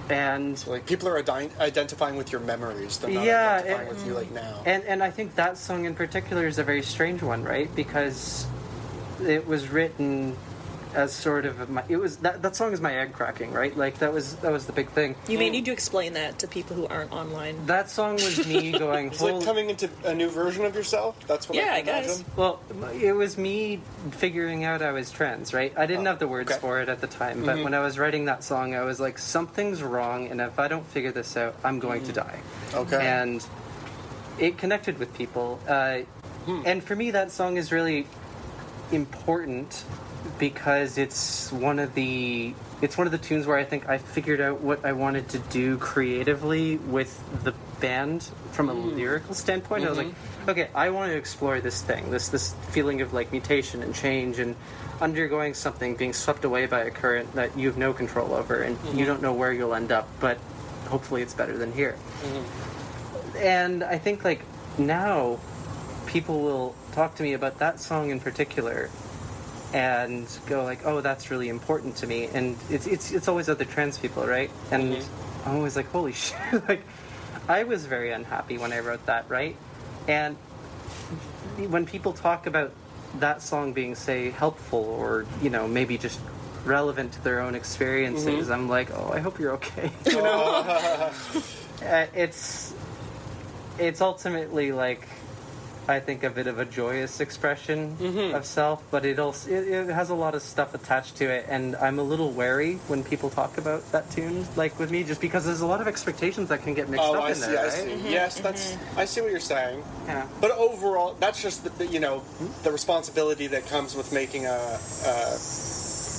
and So, like, people are identifying with your memories. They're not identifying with you, like, now. and I think that song in particular is a very strange one, right? Because it was written as sort of that song is my egg cracking, right? Like that was the big thing. You may need to explain that to people who aren't online. That song was me going. It's like coming into a new version of yourself. That's what I can imagine. Well, it was me figuring out I was trans, right? I didn't have the words for it at the time, but when I was writing that song, I was like, something's wrong, and if I don't figure this out, I'm going to die. Okay. And it connected with people, and for me, that song is really important because it's one of the tunes where I think I figured out what I wanted to do creatively with the band from a lyrical standpoint. I was like, okay, I want to explore this thing, this feeling of like mutation and change and undergoing something, being swept away by a current that you have no control over and you don't know where you'll end up, but hopefully it's better than here. And I think like now people will talk to me about that song in particular and go like, oh, that's really important to me. And it's always other trans people, right? And I'm always like, holy shit. Like, I was very unhappy when I wrote that, right? And when people talk about that song being, say, helpful or, you know, maybe just relevant to their own experiences, I'm like, oh, I hope you're okay. You know? It's ultimately like, I think, a bit of a joyous expression of self, but it has a lot of stuff attached to it, and I'm a little wary when people talk about that tune, like with me, just because there's a lot of expectations that can get mixed up in there, right? I see. Yes, I see what you're saying. Yeah. But overall, that's just the responsibility that comes with making a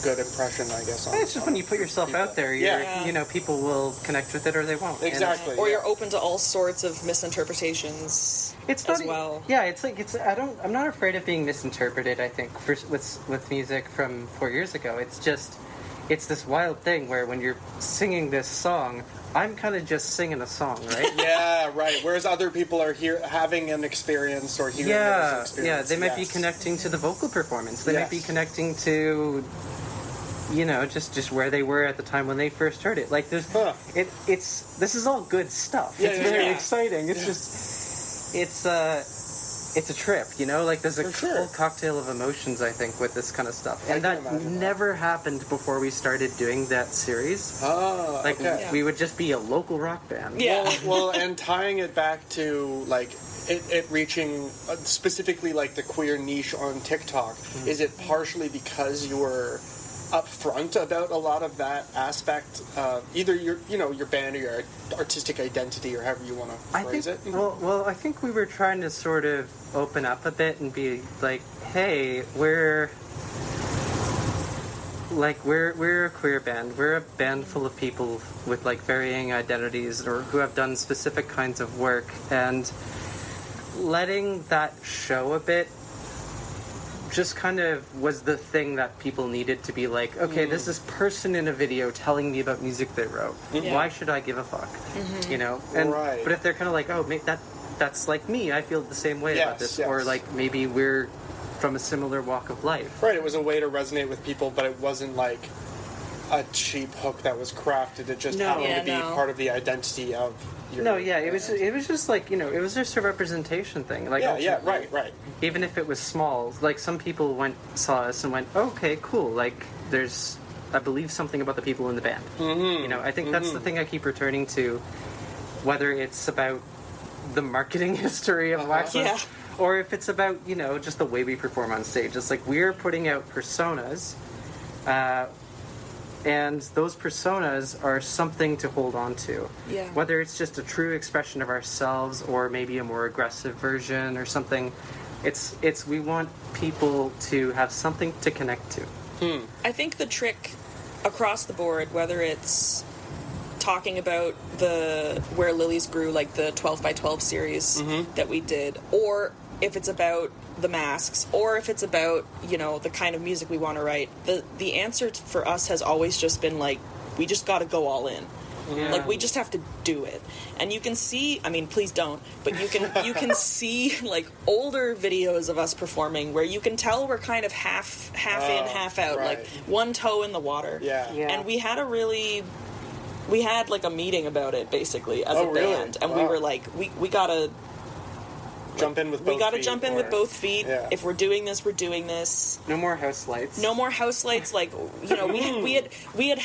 good impression, I guess. It's just when you put yourself out there, you know, people will connect with it or they won't. Exactly. Or you're open to all sorts of misinterpretations. It's not as well. Yeah, I'm not afraid of being misinterpreted. I think with music from 4 years ago, it's this wild thing where when you're singing this song, I'm kind of just singing a song, right? Yeah, right. Whereas other people are here having an experience or hearing an experience. Yeah, they might be connecting to the vocal performance. They might be connecting to, you know, just where they were at the time when they first heard it. Like this is all good stuff. It's very exciting. It's just it's a trip, you know? Like there's a whole cocktail of emotions, I think, with this kind of stuff. And that never happened before we started doing that series. Oh, like we would just be a local rock band. Yeah. Well, and tying it back to like it reaching specifically like the queer niche on TikTok, is it partially because you were upfront about a lot of that aspect, either your band or your artistic identity, or however you want to phrase it? Well, I think we were trying to sort of open up a bit and be like, hey, we're a queer band. We're a band full of people with like varying identities or who have done specific kinds of work, and letting that show a bit just kind of was the thing that people needed to be like, okay, there's this person in a video telling me about music they wrote. Why should I give a fuck? You know? And but if they're kind of like, oh, that's like me, I feel the same way about this. Or like maybe we're from a similar walk of life. Right, it was a way to resonate with people, but it wasn't like a cheap hook that was crafted. It just happened to be part of the identity of your it was just like, you know, it was just a representation thing. Like right. Even if it was small, like some people saw us and went, okay, cool, like there's, I believe, something about the people in the band. You know, I think that's the thing I keep returning to, whether it's about the marketing history of Waxlimbs, or if it's about, you know, just the way we perform on stage. It's like we're putting out personas, and those personas are something to hold on to. Yeah. Whether it's just a true expression of ourselves or maybe a more aggressive version or something, it's we want people to have something to connect to. I think the trick across the board, whether it's talking about Where Lilies Grew, like the 12 by 12 series that we did, or if it's about the masks, or if it's about, you know, the kind of music we want to write, the answer for us has always just been like, we just got to go all in. Like we just have to do it. And you can see, I mean, please don't, but you can see like older videos of us performing where you can tell we're kind of half in, half out, like one toe in the water. And we had like a meeting about it basically as a band, and we were like, we gotta Jump in with both We got to feet, jump in with both feet. Yeah. If we're doing this, we're doing this. No more house lights. No more house lights. Like, you know, we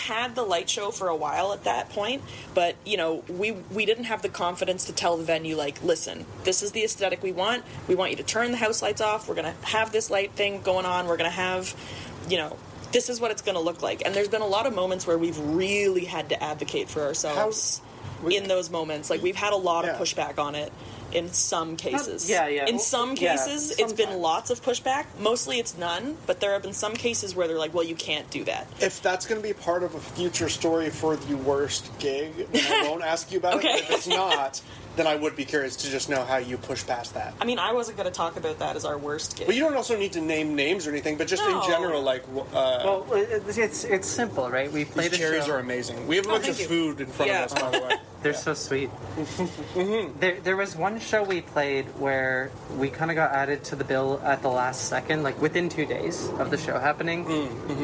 had the light show for a while at that point, but you know, we didn't have the confidence to tell the venue, like, listen, this is the aesthetic we want. We want you to turn the house lights off. We're gonna have this light thing going on. We're gonna have, you know, this is what it's gonna look like. And there's been a lot of moments where we've really had to advocate for ourselves in those moments. Like, we've had a lot of pushback on it. In some cases. In some cases, it's been lots of pushback. Mostly it's none, but there have been some cases where they're like, well, you can't do that. If that's going to be part of a future story for the worst gig, then I won't ask you about it. But if it's not, then I would be curious to just know how you push past that. I mean, I wasn't going to talk about that as our worst gig. Well, you don't also need to name names or anything, but just in general, like... well, it's simple, right? We played these cherries are amazing. We have a bunch of food in front of us, by the way. They're so sweet. There was one show we played where we kind of got added to the bill at the last second, like within 2 days of the show happening.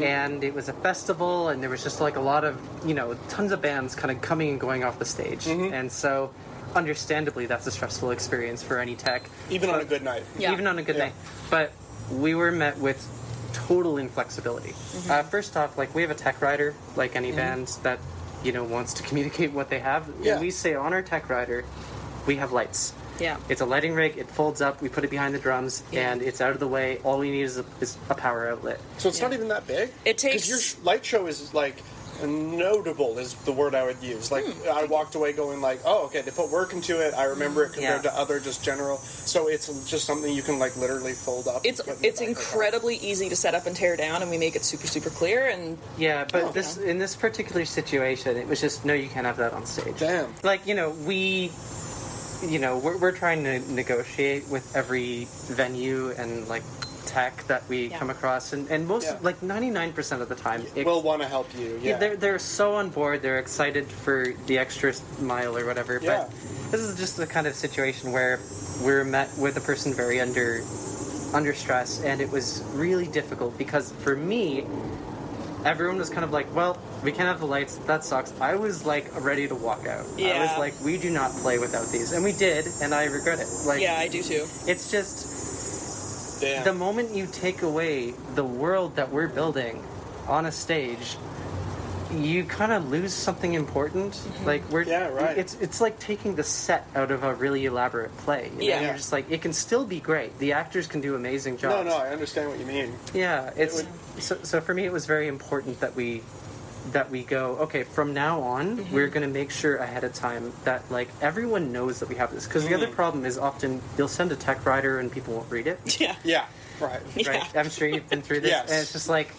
And it was a festival, and there was just like a lot of, you know, tons of bands kind of coming and going off the stage. And so, understandably, that's a stressful experience for any tech. Even on a good night. Even on a good night. But we were met with total inflexibility. First off, like, we have a tech rider, like any band that, you know, wants to communicate what they have. And we say on our tech rider, we have lights. It's a lighting rig, it folds up, we put it behind the drums, and it's out of the way. All we need is a power outlet. So it's not even that big? It takes... Because your light show is, like, notable is the word I would use. Like, I walked away going like, oh, okay, they put work into it. I remember it compared to other just general. So it's just something you can, like, literally fold up. It's incredibly easy to set up and tear down, and we make it super, super clear. And but in this particular situation, it was just, no, you can't have that on stage. Damn. Like, you know, we're trying to negotiate with every venue and, like, tech that we come across, and most, like 99% of the time, will want to help you. They're so on board. They're excited for the extra mile or whatever. But this is just the kind of situation where we're met with a person very under stress, and it was really difficult because for me, everyone was kind of like, well, we can't have the lights, that sucks. I was like ready to walk out. I was like, we do not play without these, and we did, and I regret it. Like, I do too. It's just the moment you take away the world that we're building on a stage, you kind of lose something important. Like, it's like taking the set out of a really elaborate play. You know? You're just like, it can still be great. The actors can do amazing jobs. No, I understand what you mean. So for me, it was very important that we go, okay, from now on, we're going to make sure ahead of time that, like, everyone knows that we have this. Because the other problem is often you'll send a tech rider and people won't read it. Right. I'm sure you've been through this. Yes. And it's just like,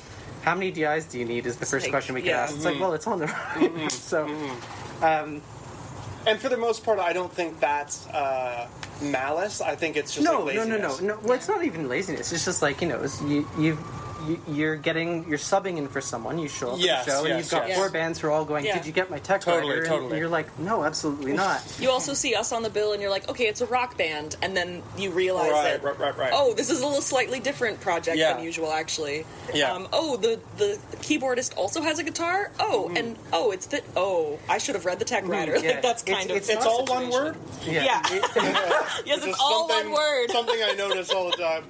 how many DIs do you need is the first question we get asked. It's like, well, it's on there. So, and for the most part, I don't think that's malice. I think it's just laziness. No. Well, it's not even laziness. It's just like, you know, you're subbing in for someone. You show up at the show, and you've got four bands who are all going, did you get my tech rider? And you're like, no, absolutely not. You also see us on the bill, and you're like, okay, it's a rock band, and then you realize right. Oh, this is a little slightly different project than usual, actually. The keyboardist also has a guitar. I should have read the tech rider. Like, that's kind of... It's all one word? Yes, it's all one word. Something I notice all the time.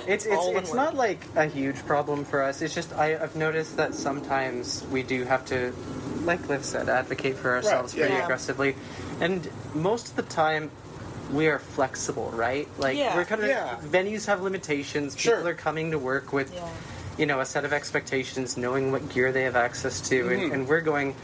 It's not like a huge problem for us. It's just I've noticed that sometimes we do have to, like Liv said, advocate for ourselves pretty aggressively, and most of the time we are flexible, right? Like, we're kind of venues have limitations. People are coming to work with you know, a set of expectations, knowing what gear they have access to, and we're going,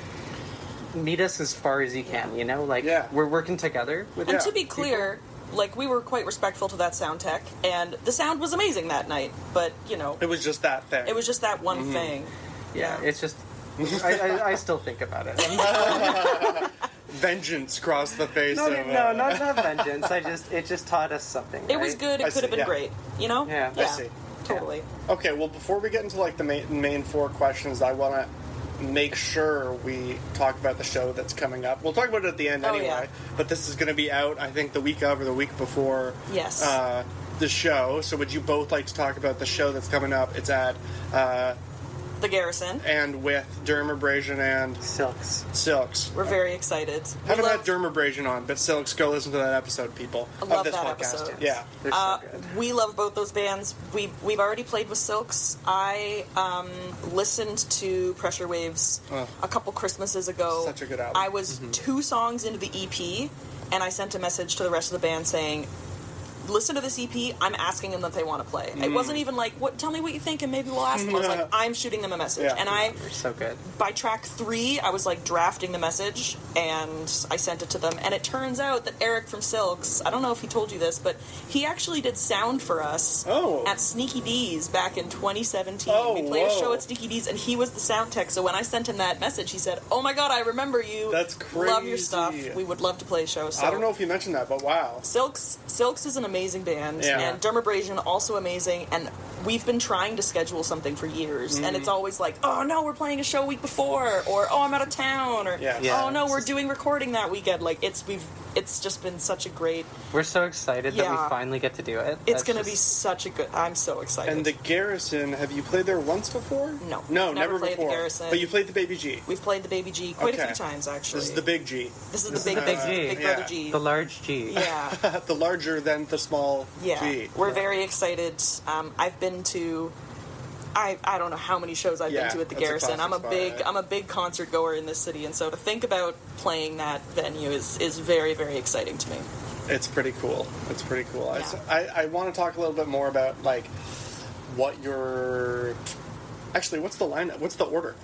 meet us as far as you can, you know, like we're working together with and to be clear, like, we were quite respectful to that sound tech, and the sound was amazing that night, but, you know... It was just that thing. It was just that one thing. It's just... I still think about it. Vengeance crossed the face not vengeance. It just taught us something, It was good, it could have been great, you know? Yeah. I see. Totally. Okay, well, before we get into, like, the main four questions, I want to make sure we talk about the show that's coming up. We'll talk about it at the end anyway, but this is going to be out, I think, the week of or the week before the show. So would you both like to talk about the show that's coming up? It's at the Garrison. And with dermabrasion and Silks. We're very excited. Haven't had dermabrasion on, but Silks, go listen to that episode, people. I love of this that podcast. episode. Yeah. They're so good. We love both those bands. We've already played with Silks. I listened to Pressure Waves a couple Christmases ago. Such a good album. I was 2 songs into the EP, and I sent a message to the rest of the band saying, listen to this EP, I'm asking them if they want to play. It wasn't even like, tell me what you think and maybe we'll ask them. I was like, I'm shooting them a message. Yeah. And They're so good. by track 3, I was like drafting the message and I sent it to them. And it turns out that Eric from Silks, I don't know if he told you this, but he actually did sound for us at Sneaky D's back in 2017. We played a show at Sneaky D's and he was the sound tech. So when I sent him that message, he said, oh my god, I remember you. That's crazy. Love your stuff. We would love to play a show. So I don't know if you mentioned that, but wow. Silks is an amazing band, and Dermabrasion also amazing, and we've been trying to schedule something for years, and it's always like, oh no, we're playing a show a week before, or oh, I'm out of town, or oh no, we're doing recording that weekend. Like it's just been such a great. We're so excited that we finally get to do it. It's going to be such a good. I'm so excited. And the Garrison, have you played there once before? No, never played before. The Garrison. But you played the Baby G. We've played the Baby G quite a few times actually. This is the Big G. This is the big brother G. The large G. Yeah. The larger than the small G. We're very excited. I've been to. I don't know how many shows I've been to at the Garrison. I'm a big concert goer in this city, and so to think about playing that venue is very, very exciting to me. It's pretty cool. Yeah. I want to talk a little bit more about like what your actually what's the lineup? What's the order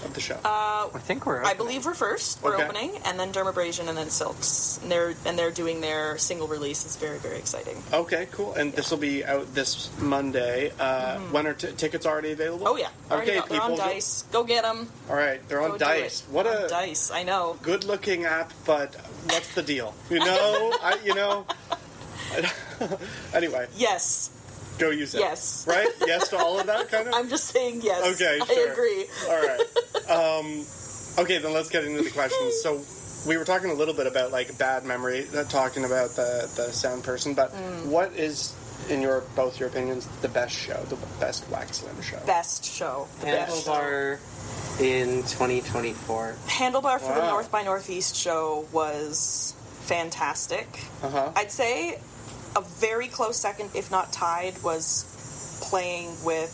of the show? I think we're opening. I believe we're first. We're opening, and then Dermabrasion, and then Silks. And they're doing their single release. It's very, very exciting. Okay, cool. And this will be out this Monday. When are tickets already available? Oh yeah. Okay, they're on Dice. Go get them. All right, they're on Dice. What a Dice. I know. Good-looking app, but what's the deal? You know, Anyway. Yes. Go use it. Yes. Right? Yes to all of that, kind of? I'm just saying yes. Okay, sure. I agree. All right. Okay, then let's get into the questions. So we were talking a little bit about, like, bad memory, talking about the sound person, but what is, in both your opinions, the best show, the best Waxlimbs show? Best show. Handlebar in 2024. Handlebar for the North by Northeast show was fantastic. I'd say a very close second, if not tied, was playing with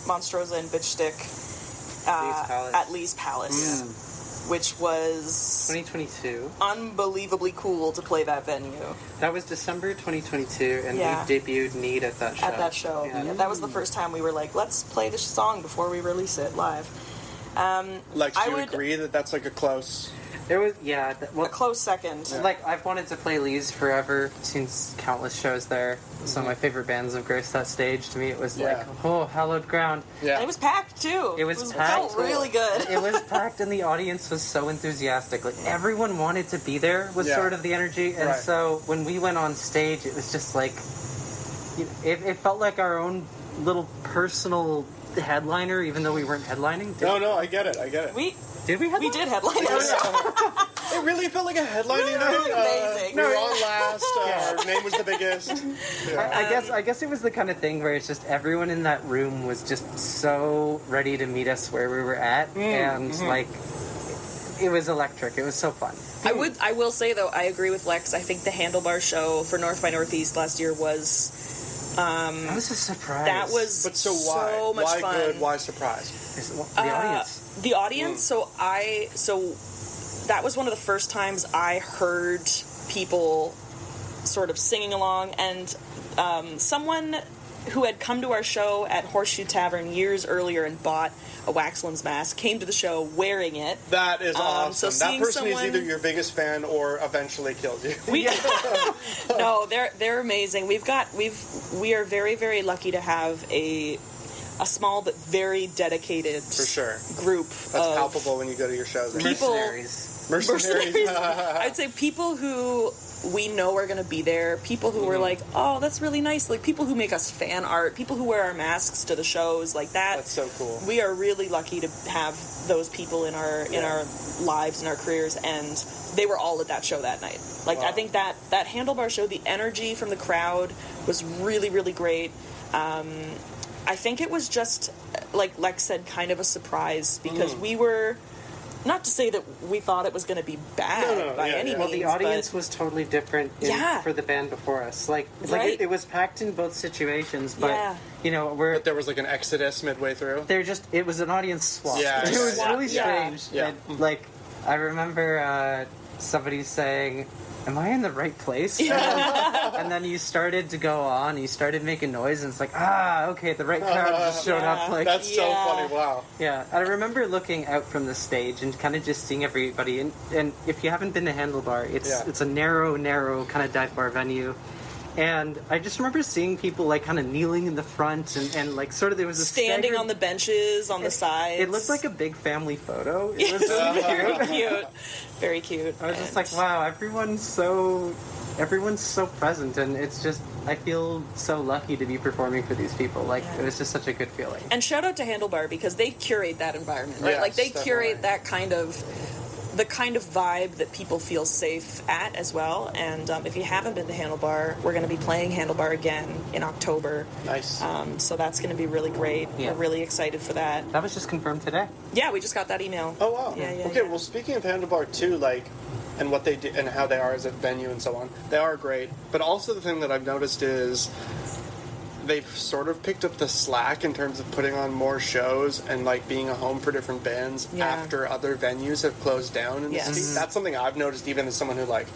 Monstrosa and Bitch Stick at Lee's Palace, which was 2022. Unbelievably cool to play that venue. That was December 2022, and we debuted Need at that show. Yeah, that was the first time we were like, let's play this song before we release it live. Do you agree that that's like a close... There was, a close second. Like, I've wanted to play Lee's forever, seen countless shows there. Some of my favorite bands have graced that stage. To me, it was like, hallowed ground. Yeah. And it was packed, too. It was packed. It felt really good. It was packed, and the audience was so enthusiastic. Like, everyone wanted to be there was sort of the energy. And so, when we went on stage, it was just like, it felt like our own little personal headliner, even though we weren't headlining. No, I get it. Did we headline? We did headline. It really felt like a headlining night. Amazing. We were on last. Our name was the biggest. Yeah. I guess it was the kind of thing where it's just everyone in that room was just so ready to meet us where we were at, and like it was electric. It was so fun. I will say though, I agree with Lex. I think the Handlebar show for North by Northeast last year was. That was a surprise. That was but so why? So much why fun. Good? Why surprise? The audience. The audience. So that was one of the first times I heard people sort of singing along, and someone who had come to our show at Horseshoe Tavern years earlier and bought a Waxlimbs mask came to the show wearing it. That is awesome. So that person is either your biggest fan or eventually killed you. No, they're amazing. We are very, very lucky to have a small but very dedicated group. That's palpable when you go to your shows. Mercenaries. I'd say people who we know are going to be there, people who are like, oh, that's really nice, like people who make us fan art, people who wear our masks to the shows, like that. That's so cool. We are really lucky to have those people in our lives and our careers, and they were all at that show that night. Like, I think that Handlebar show, the energy from the crowd was really, really great. I think it was just, like Lex said, kind of a surprise, because we were, not to say that we thought it was going to be bad by any means. Well, the audience was totally different for the band before us. Like it was packed in both situations, but But there was like an exodus midway through. It was an audience swap. Yeah, it was really strange. Yeah. Like, I remember somebody saying, "Am I in the right place?" And then you started to go on, you started making noise, and it's like, okay, the right crowd just showed up. Like, that's so funny. Wow. Yeah, I remember looking out from the stage and kind of just seeing everybody. And if you haven't been to Handlebar, it's a narrow kind of dive bar venue. And I just remember seeing people like kind of kneeling in the front and like sort of there was a standing on the benches on the sides. It looked like a big family photo. It was really cute. Very cute. I was just like, wow, everyone's so present, and it's just, I feel so lucky to be performing for these people. Like, it was just such a good feeling. And shout out to Handlebar, because they curate that environment, right? Yes, like they definitely. curate that kind of vibe that people feel safe at as well. And if you haven't been to Handlebar, we're going to be playing Handlebar again in October. Nice. So that's going to be really great. Yeah. We're really excited for that. That was just confirmed today. Yeah, we just got that email. Oh wow. Yeah. Okay, well, speaking of Handlebar too, like, and what they do and how they are as a venue and so on, they are great. But also the thing that I've noticed is they've sort of picked up the slack in terms of putting on more shows and like being a home for different bands after other venues have closed down in the city. That's something I've noticed, even as someone who like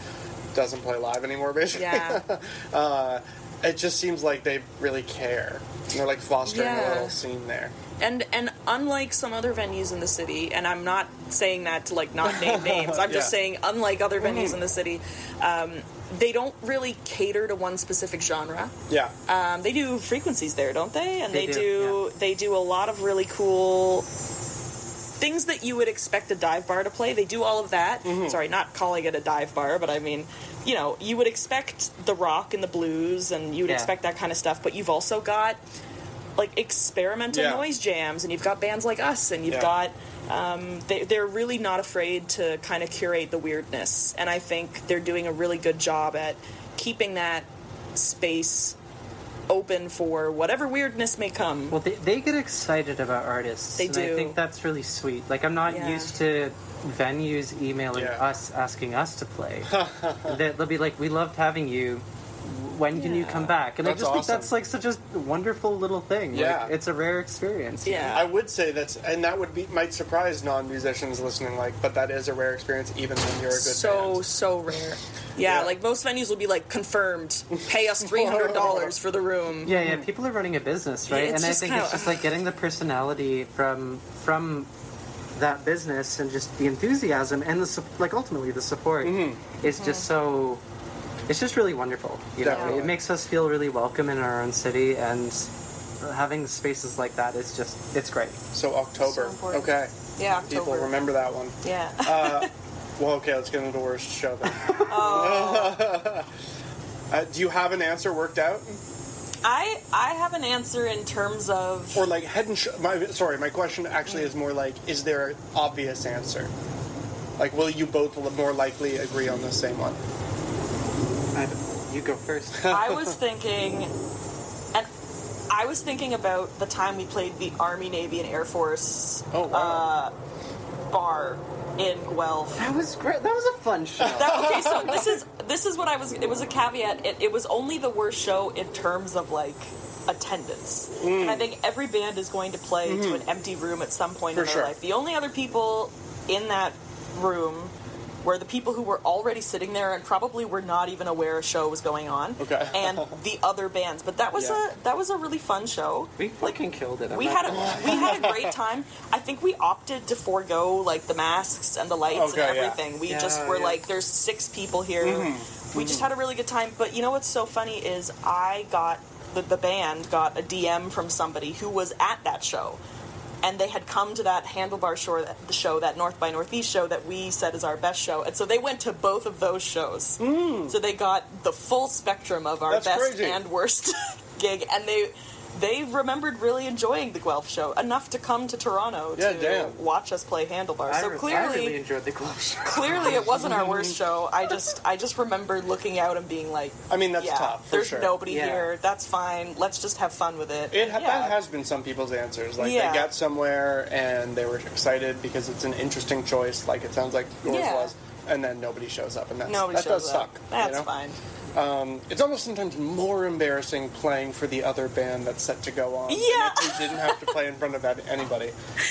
doesn't play live anymore, basically. Yeah. It just seems like they really care. They're like fostering a little scene there. And unlike some other venues in the city, and I'm not saying that to like not name names, I'm just saying unlike other venues in the city, they don't really cater to one specific genre. Yeah. They do frequencies there, don't they? And They do. They do a lot of really cool things that you would expect a dive bar to play. They do all of that. Sorry, not calling it a dive bar, but I mean, you know, you would expect the rock and the blues, and you would expect that kind of stuff, but you've also got like experimental noise jams, and you've got bands like us, and you've got they're really not afraid to kind of curate the weirdness, and I think they're doing a really good job at keeping that space open for whatever weirdness may come. Well, they get excited about artists. They and do. I think that's really sweet. Like, I'm not used to venues emailing us, asking us to play. They'll be like, "We loved having you. When can you come back?" And That's I just think awesome. that's like such a wonderful little thing. Yeah. Like, it's a rare experience. Yeah. I would say might surprise non-musicians listening, like, but that is a rare experience even when you're a good band. So rare. Yeah, like most venues will be like, confirmed, pay us $300 for the room. Yeah, people are running a business, right? Yeah, it's and I just think kinda- it's just like getting the personality from that business and just the enthusiasm and ultimately the support is just so. It's just really wonderful. You know, Definitely. it makes us feel really welcome in our own city, and having spaces like that is it's great. So October. So important. Okay. Yeah, October. People remember that one. Yeah. Well, okay, let's get into the worst show then. Do you have an answer worked out? I have an answer in terms of... Or like head and my question actually is more like, is there an obvious answer? Like, will you both more likely agree on the same one? You go first. I was thinking about the time we played the Army, Navy, and Air Force bar in Guelph. That was great. That was a fun show. Okay, so this is what I was. It was a caveat. It was only the worst show in terms of like attendance, and I think every band is going to play to an empty room at some point in their life. The only other people in that room were the people who were already sitting there and probably were not even aware a show was going on, and the other bands. But that was a really fun show. We fucking killed it. We had a great time. I think we opted to forego like the masks and the lights and everything. We just were like, there's 6 people here. We just had a really good time. But you know what's so funny is I got the band got a DM from somebody who was at that show. And they had come to that Handlebar show, that North by Northeast show that we said is our best show. And so they went to both of those shows. So they got the full spectrum of our best and worst gig. And they remembered really enjoying the Guelph show enough to come to Toronto to watch us play Handlebar. So clearly, I really enjoyed the Guelph show. Clearly, it wasn't our worst show. I just remember looking out and being like, I mean, that's tough. For there's sure. nobody here. That's fine. Let's just have fun with it. That has been some people's answers. Like they got somewhere and they were excited because it's an interesting choice. Like it sounds like yours was, and then nobody shows up, and that does suck. That's fine. It's almost sometimes more embarrassing playing for the other band that's set to go on. Yeah. If you didn't have to play in front of anybody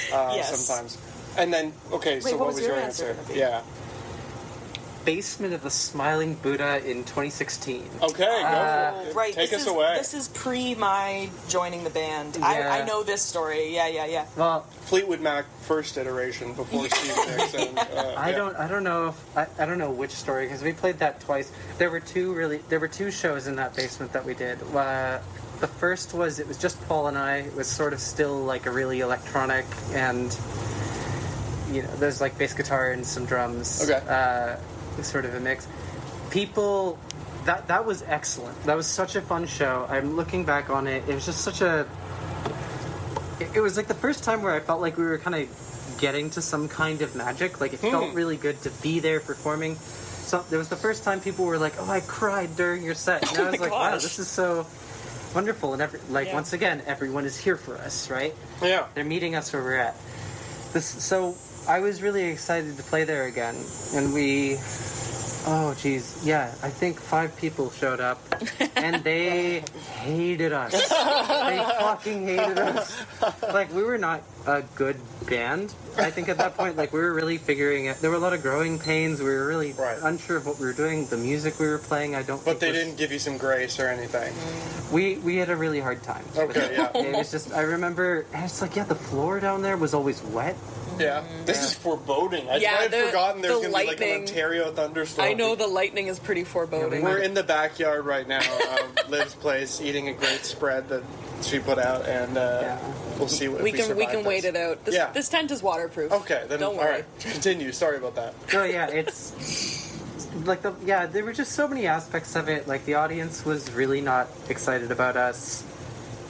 sometimes. And then, okay, so what was your answer? Yeah. Basement of the Smiling Buddha in 2016. Okay, go for it. Right. Take us away. This is pre my joining the band. I know this story. Yeah. Well, Fleetwood Mac first iteration before Steve Nicks. And, I don't know if I don't know which story because we played that twice. There were two shows in that basement that we did. The first was it was just Paul and I. It was sort of still like a really electronic and there's like bass guitar and some drums. Okay. Sort of a mix. People, that was excellent. That was such a fun show. I'm looking back on it. It was just such a. It was like the first time where I felt like we were kind of getting to some kind of magic. Like it felt really good to be there performing. So it was the first time people were like, "Oh, I cried during your set." And I was like, "Wow, this is so wonderful!" And once again, everyone is here for us, right? Yeah. They're meeting us where we're at. So I was really excited to play there again, and I think 5 people showed up, and they hated us. They fucking hated us. Like, we were not a good band, I think, at that point. Like, we were really figuring it. There were a lot of growing pains. We were really unsure of what we were doing. The music we were playing, But they didn't give you some grace or anything. We had a really hard time. Okay, yeah. It was just, I remember, it's like, the floor down there was always wet. Yeah, this is foreboding. I had forgotten there's going to be like an Ontario thunderstorm. I know the lightning is pretty foreboding. We're in the backyard right now of Liv's place, eating a great spread that she put out, and we'll see what we can wait it out. This tent is waterproof. Okay, then don't worry. All right, continue. Sorry about that. Oh yeah, it's like there were just so many aspects of it. Like the audience was really not excited about us.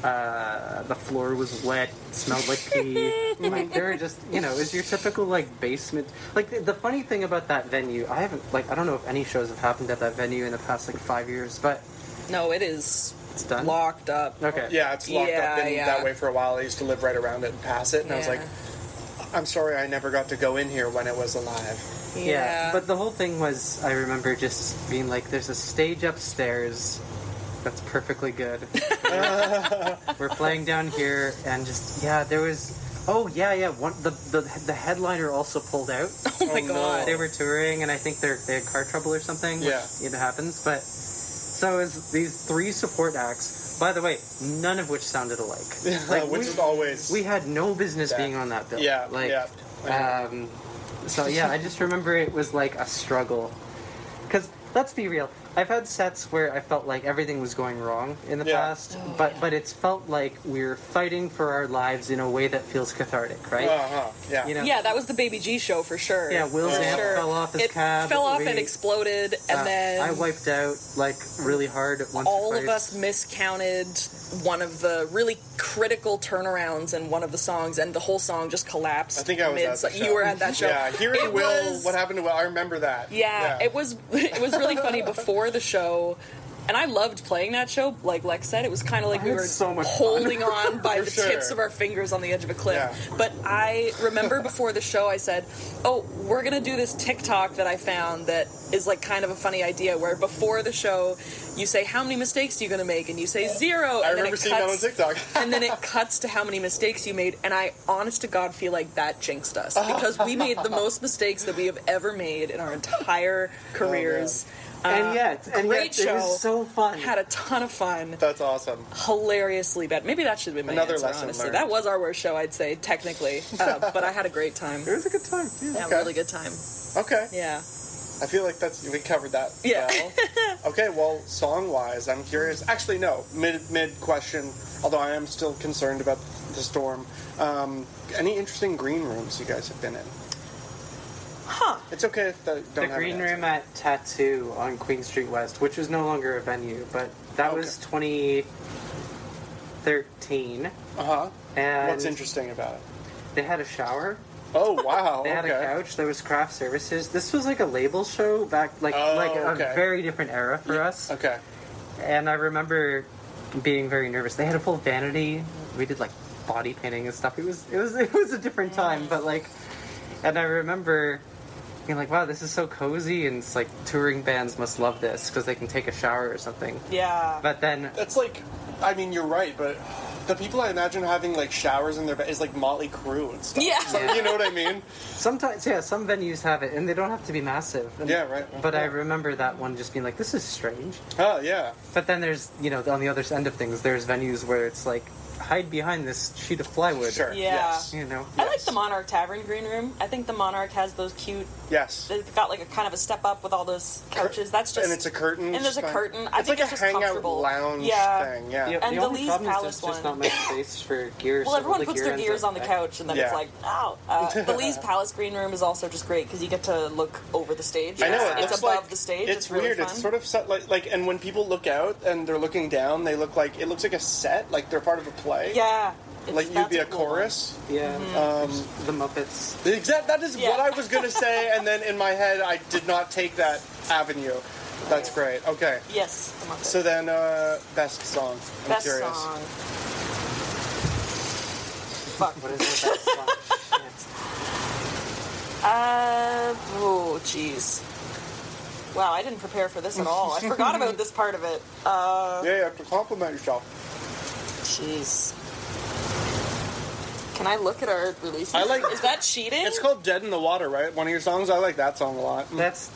The floor was wet, smelled like pee. Like they were just, it was your typical like basement. Like the funny thing about that venue, I don't know if any shows have happened at that venue in the past like 5 years, but no, it's done? Locked up. Okay. Yeah, it's locked up. Been that way for a while. I used to live right around it and pass it, and I was like, I'm sorry, I never got to go in here when it was alive. Yeah, but the whole thing was, I remember just being like, there's a stage upstairs. That's perfectly good. We're playing down here, and just there was. Oh yeah. The headliner also pulled out. Oh my god! They were touring, and I think they had car trouble or something. Yeah, it happens. But so it was these 3 support acts. By the way, none of which sounded alike. Like, which is always. We had no business being on that bill. Yeah. So I just remember it was like a struggle. Because let's be real. I've had sets where I felt like everything was going wrong in the past, but it's felt like we're fighting for our lives in a way that feels cathartic, right? Yeah, that was the Baby G show for sure. Yeah, Will's amp fell off his cab. It fell off and exploded, and then I wiped out like really hard once all or twice. of us miscounted one of the really critical turnarounds in one of the songs, and the whole song just collapsed. I think I was at that show. You were at that show. Yeah, hearing Will, what happened to Will, I remember that. Yeah, it was really funny before the show, and I loved playing that show. Like Lex said, it was kind of like we were holding on by the tips of our fingers on the edge of a cliff. Yeah. But I remember before the show I said, oh, we're going to do this TikTok that I found that is like kind of a funny idea, where before the show you say, how many mistakes are you going to make? And you say 0. I remember seeing that on TikTok. And then it cuts to how many mistakes you made, and I, honest to God, feel like that jinxed us. Because we made the most mistakes that we have ever made in our entire careers. Great show. It was so fun. Had a ton of fun. That's awesome. Hilariously bad. Maybe that should have been my Another answer, lesson honestly. learned. That was our worst show, I'd say, technically. But I had a great time. It was a good time. Yeah, a really good time. Okay. Yeah. I feel like we covered that. Yeah. Well. Okay, well, song-wise, I'm curious. Actually, no. Mid question, although I am still concerned about the storm. Any interesting green rooms you guys have been in? Huh. It's okay if they don't have The green an answer. room at Tattoo on Queen Street West, which was no longer a venue, but that was 13. Uh-huh. And What's interesting about it? they had a shower. Oh, wow. They had a couch. There was craft services. This was like a label show back, like a very different era for us. Okay. And I remember being very nervous. They had a full vanity. We did like body painting and stuff. It was a different time, but like, and I remember being like, wow, this is so cozy, and it's like touring bands must love this because they can take a shower or something. Yeah. But then That's like, I mean, you're right, but the people I imagine having like showers in their bed is like Motley Crue and stuff. Yeah. So, you know what I mean? sometimes, yeah, some venues have it, and they don't have to be massive. And, Yeah, right. But I remember that one just being like, this is strange. Oh, yeah. But then there's, on the other end of things, there's venues where it's like, hide behind this sheet of plywood. Sure. Yeah. Yes. I like the Monarch Tavern green room. I think the Monarch has those cute. Yes. They've got like a kind of a step up with all those couches. That's just And it's a curtain. And there's a fine. curtain. I It's think like it's a just hangout comfortable. lounge Yeah. thing. Yeah. And the the only Lee's problem Palace is there's just one. not much space for gear. Well, so everyone the puts gear their ends gears up on the back. couch, and then Yeah. it's like, ow. The Lee's Palace green room is also just great because you get to look over the stage. I know, it It's looks above like, the stage. It's really weird. fun. It's sort of set like, and when people look out and they're looking down, they look like, it looks like a set, like they're part of a play. Yeah. Like you'd that's be a cool one. chorus. Yeah. The Muppets. That is Yeah. what I was going to say, and then in my head, I did not take that avenue. That's great. Okay. Yes. The Muppets. So then, best song. I'm Best curious. song. Fuck. What is the best song? Oh, jeez. Wow, I didn't prepare for this at all. I forgot about this part of it. Yeah, you have to compliment yourself. Jeez. Can I look at our releases? I like- Is that cheating? It's called Dead in the Water, right? One of your songs? I like that song a lot. That's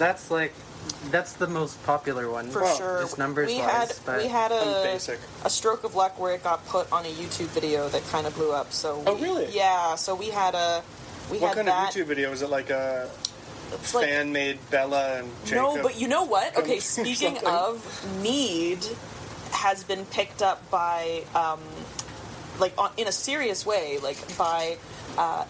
the most popular one. For Oh, sure. just numbers we wise, had but we had I'm basic. a stroke of luck where it got put on a YouTube video that kind of blew up. So Oh, really? Yeah. So we had What had kind that. of YouTube video? Is it like a It's like- fan-made Bella and Jacob? No, but you know what? Come Okay, through speaking something? of, Need has been picked up by, in a serious way, like by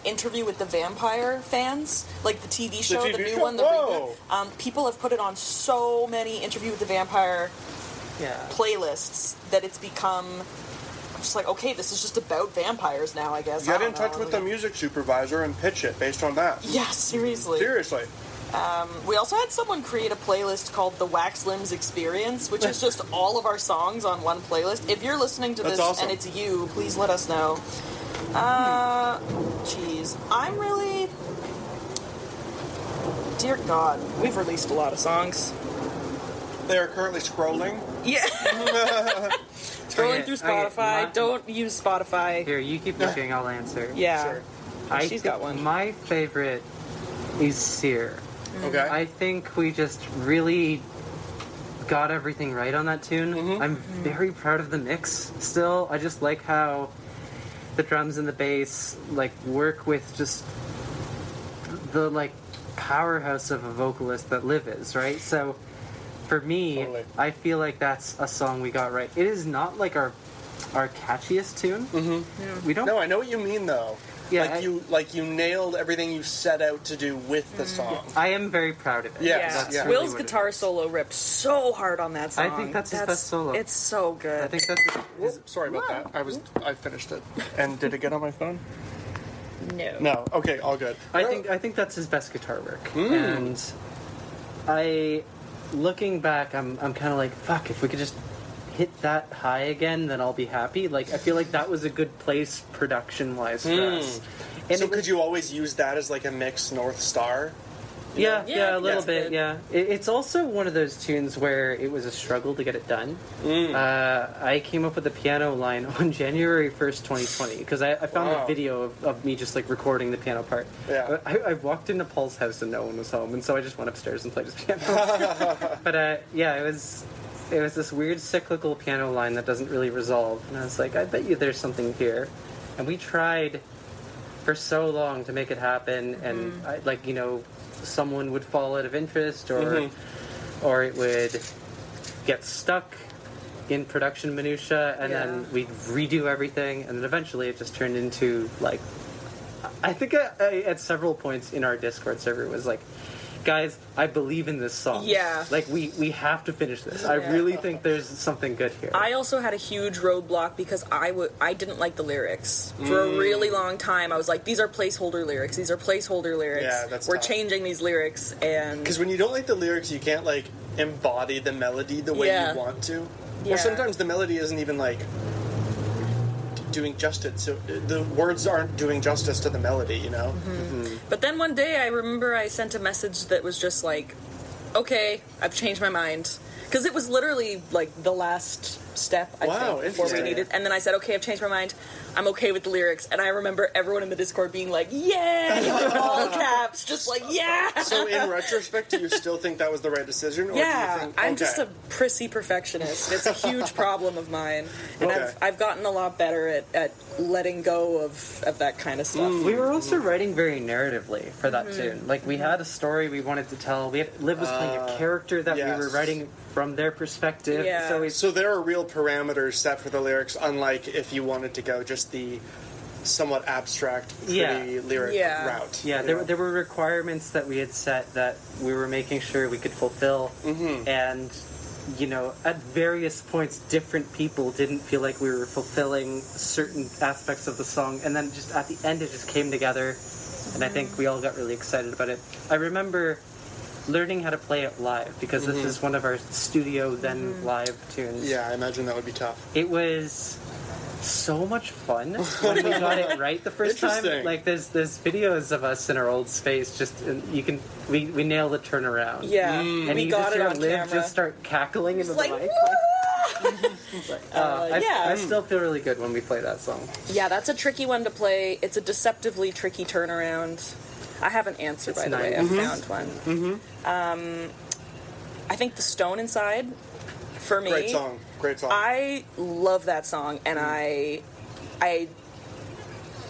Interview with the Vampire fans, like the TV show, the TV new show? one, the Whoa. reboot. People have put it on so many Interview with the Vampire yeah. playlists that it's become. I'm just like, okay, this is just about vampires now, I guess. Get I in don't touch know. with the music supervisor and pitch it based on that. Yeah, seriously. Seriously. We also had someone create a playlist called the Waxlimbs Experience, which is just all of our songs on one playlist. If you're listening to That's this awesome. and it's you, please let us know. Jeez. I'm really... Dear God, we've released a lot of songs. They are currently scrolling. Yeah. Scrolling Okay, through okay, Spotify. my- Don't use Spotify. Here, you keep looking, I'll answer. Yeah. Sure. She's got one. My favorite is Sear. Okay. I think we just really got everything right on that tune. Mm-hmm. I'm very proud of the mix still. I just like how the drums and the bass like work with just the like powerhouse of a vocalist that Liv is, right? So for me, Totally. I feel like that's a song we got right. It is not like our catchiest tune. Mm-hmm. We don't No, I know what you mean, though. Yeah, like you nailed everything you set out to do with the song. I am very proud of it. Yes, That's yeah. really Will's what it guitar is. solo ripped so hard on that song. I think that's his best solo. It's so good. I think that's Whoop, sorry about that. I finished it. And did it get on my phone? no. No. Okay, all good. I think that's his best guitar work. And looking back, I'm kind of like, fuck, if we could just hit that high again, then I'll be happy. Like, I feel like that was a good place production-wise for us. And So it was- could you always use that as like a mixed North Star? Yeah, Yeah, I a think little that's bit, good. yeah. It's also one of those tunes where it was a struggle to get it done. I came up with the piano line on January 1st, 2020, because I found Wow. a video of me just like recording the piano part. Yeah. I walked into Paul's house and no one was home, and so I just went upstairs and played his piano. But yeah, it was this weird cyclical piano line that doesn't really resolve, and I was like, I bet you there's something here. And we tried for so long to make it happen, and someone would fall out of interest, or it would get stuck in production minutia, and then we'd redo everything, and then eventually it just turned into like, I think at several points in our Discord server it was like guys, I believe in this song. Yeah. Like, we have to finish this. I really think there's something good here. I also had a huge roadblock because I didn't like the lyrics. For a really long time, I was like, these are placeholder lyrics. These are placeholder lyrics. Yeah, that's We're tough. changing these lyrics, and... Because when you don't like the lyrics, you can't, like, embody the melody the way you want to. Yeah. Or sometimes the melody isn't even, like, doing justice. So the words aren't doing justice to the melody, you know? But then one day, I remember I sent a message that was just like, okay, I've changed my mind. Because it was literally, like, the last step, I think, before we interesting. needed. And then I said, okay, I've changed my mind. I'm okay with the lyrics. And I remember everyone in the Discord being like, yeah! Like, all caps, just like, yeah! So in retrospect, do you still think that was the right decision? Or Yeah, do you think, I'm just a prissy perfectionist. It's a huge problem of mine. And Okay. I've gotten a lot better at letting go of that kind of stuff. We were also writing very narratively for that tune. Like, we had a story we wanted to tell. Liv was playing a character that we were writing from their perspective. Yeah. So there are real parameters set for the lyrics, unlike if you wanted to go just the somewhat abstract, pretty lyric route. Yeah, there were requirements that we had set that we were making sure we could fulfill. And, you know, at various points, different people didn't feel like we were fulfilling certain aspects of the song. And then just at the end, it just came together. And I think we all got really excited about it. I remember learning how to play it live, because this is one of our studio then live tunes. Yeah, I imagine that would be tough. It was so much fun when we got it right the first time. Like, there's videos of us in our old space, just we nailed the turnaround. Yeah, And we you got just it hear on Liv camera. just start cackling into Like, the mic. woo! I still feel really good when we play that song. Yeah, that's a tricky one to play. It's a deceptively tricky turnaround. I have an answer, by the way. I found one. I think The Stone Inside, for me... Great song. I love that song, and I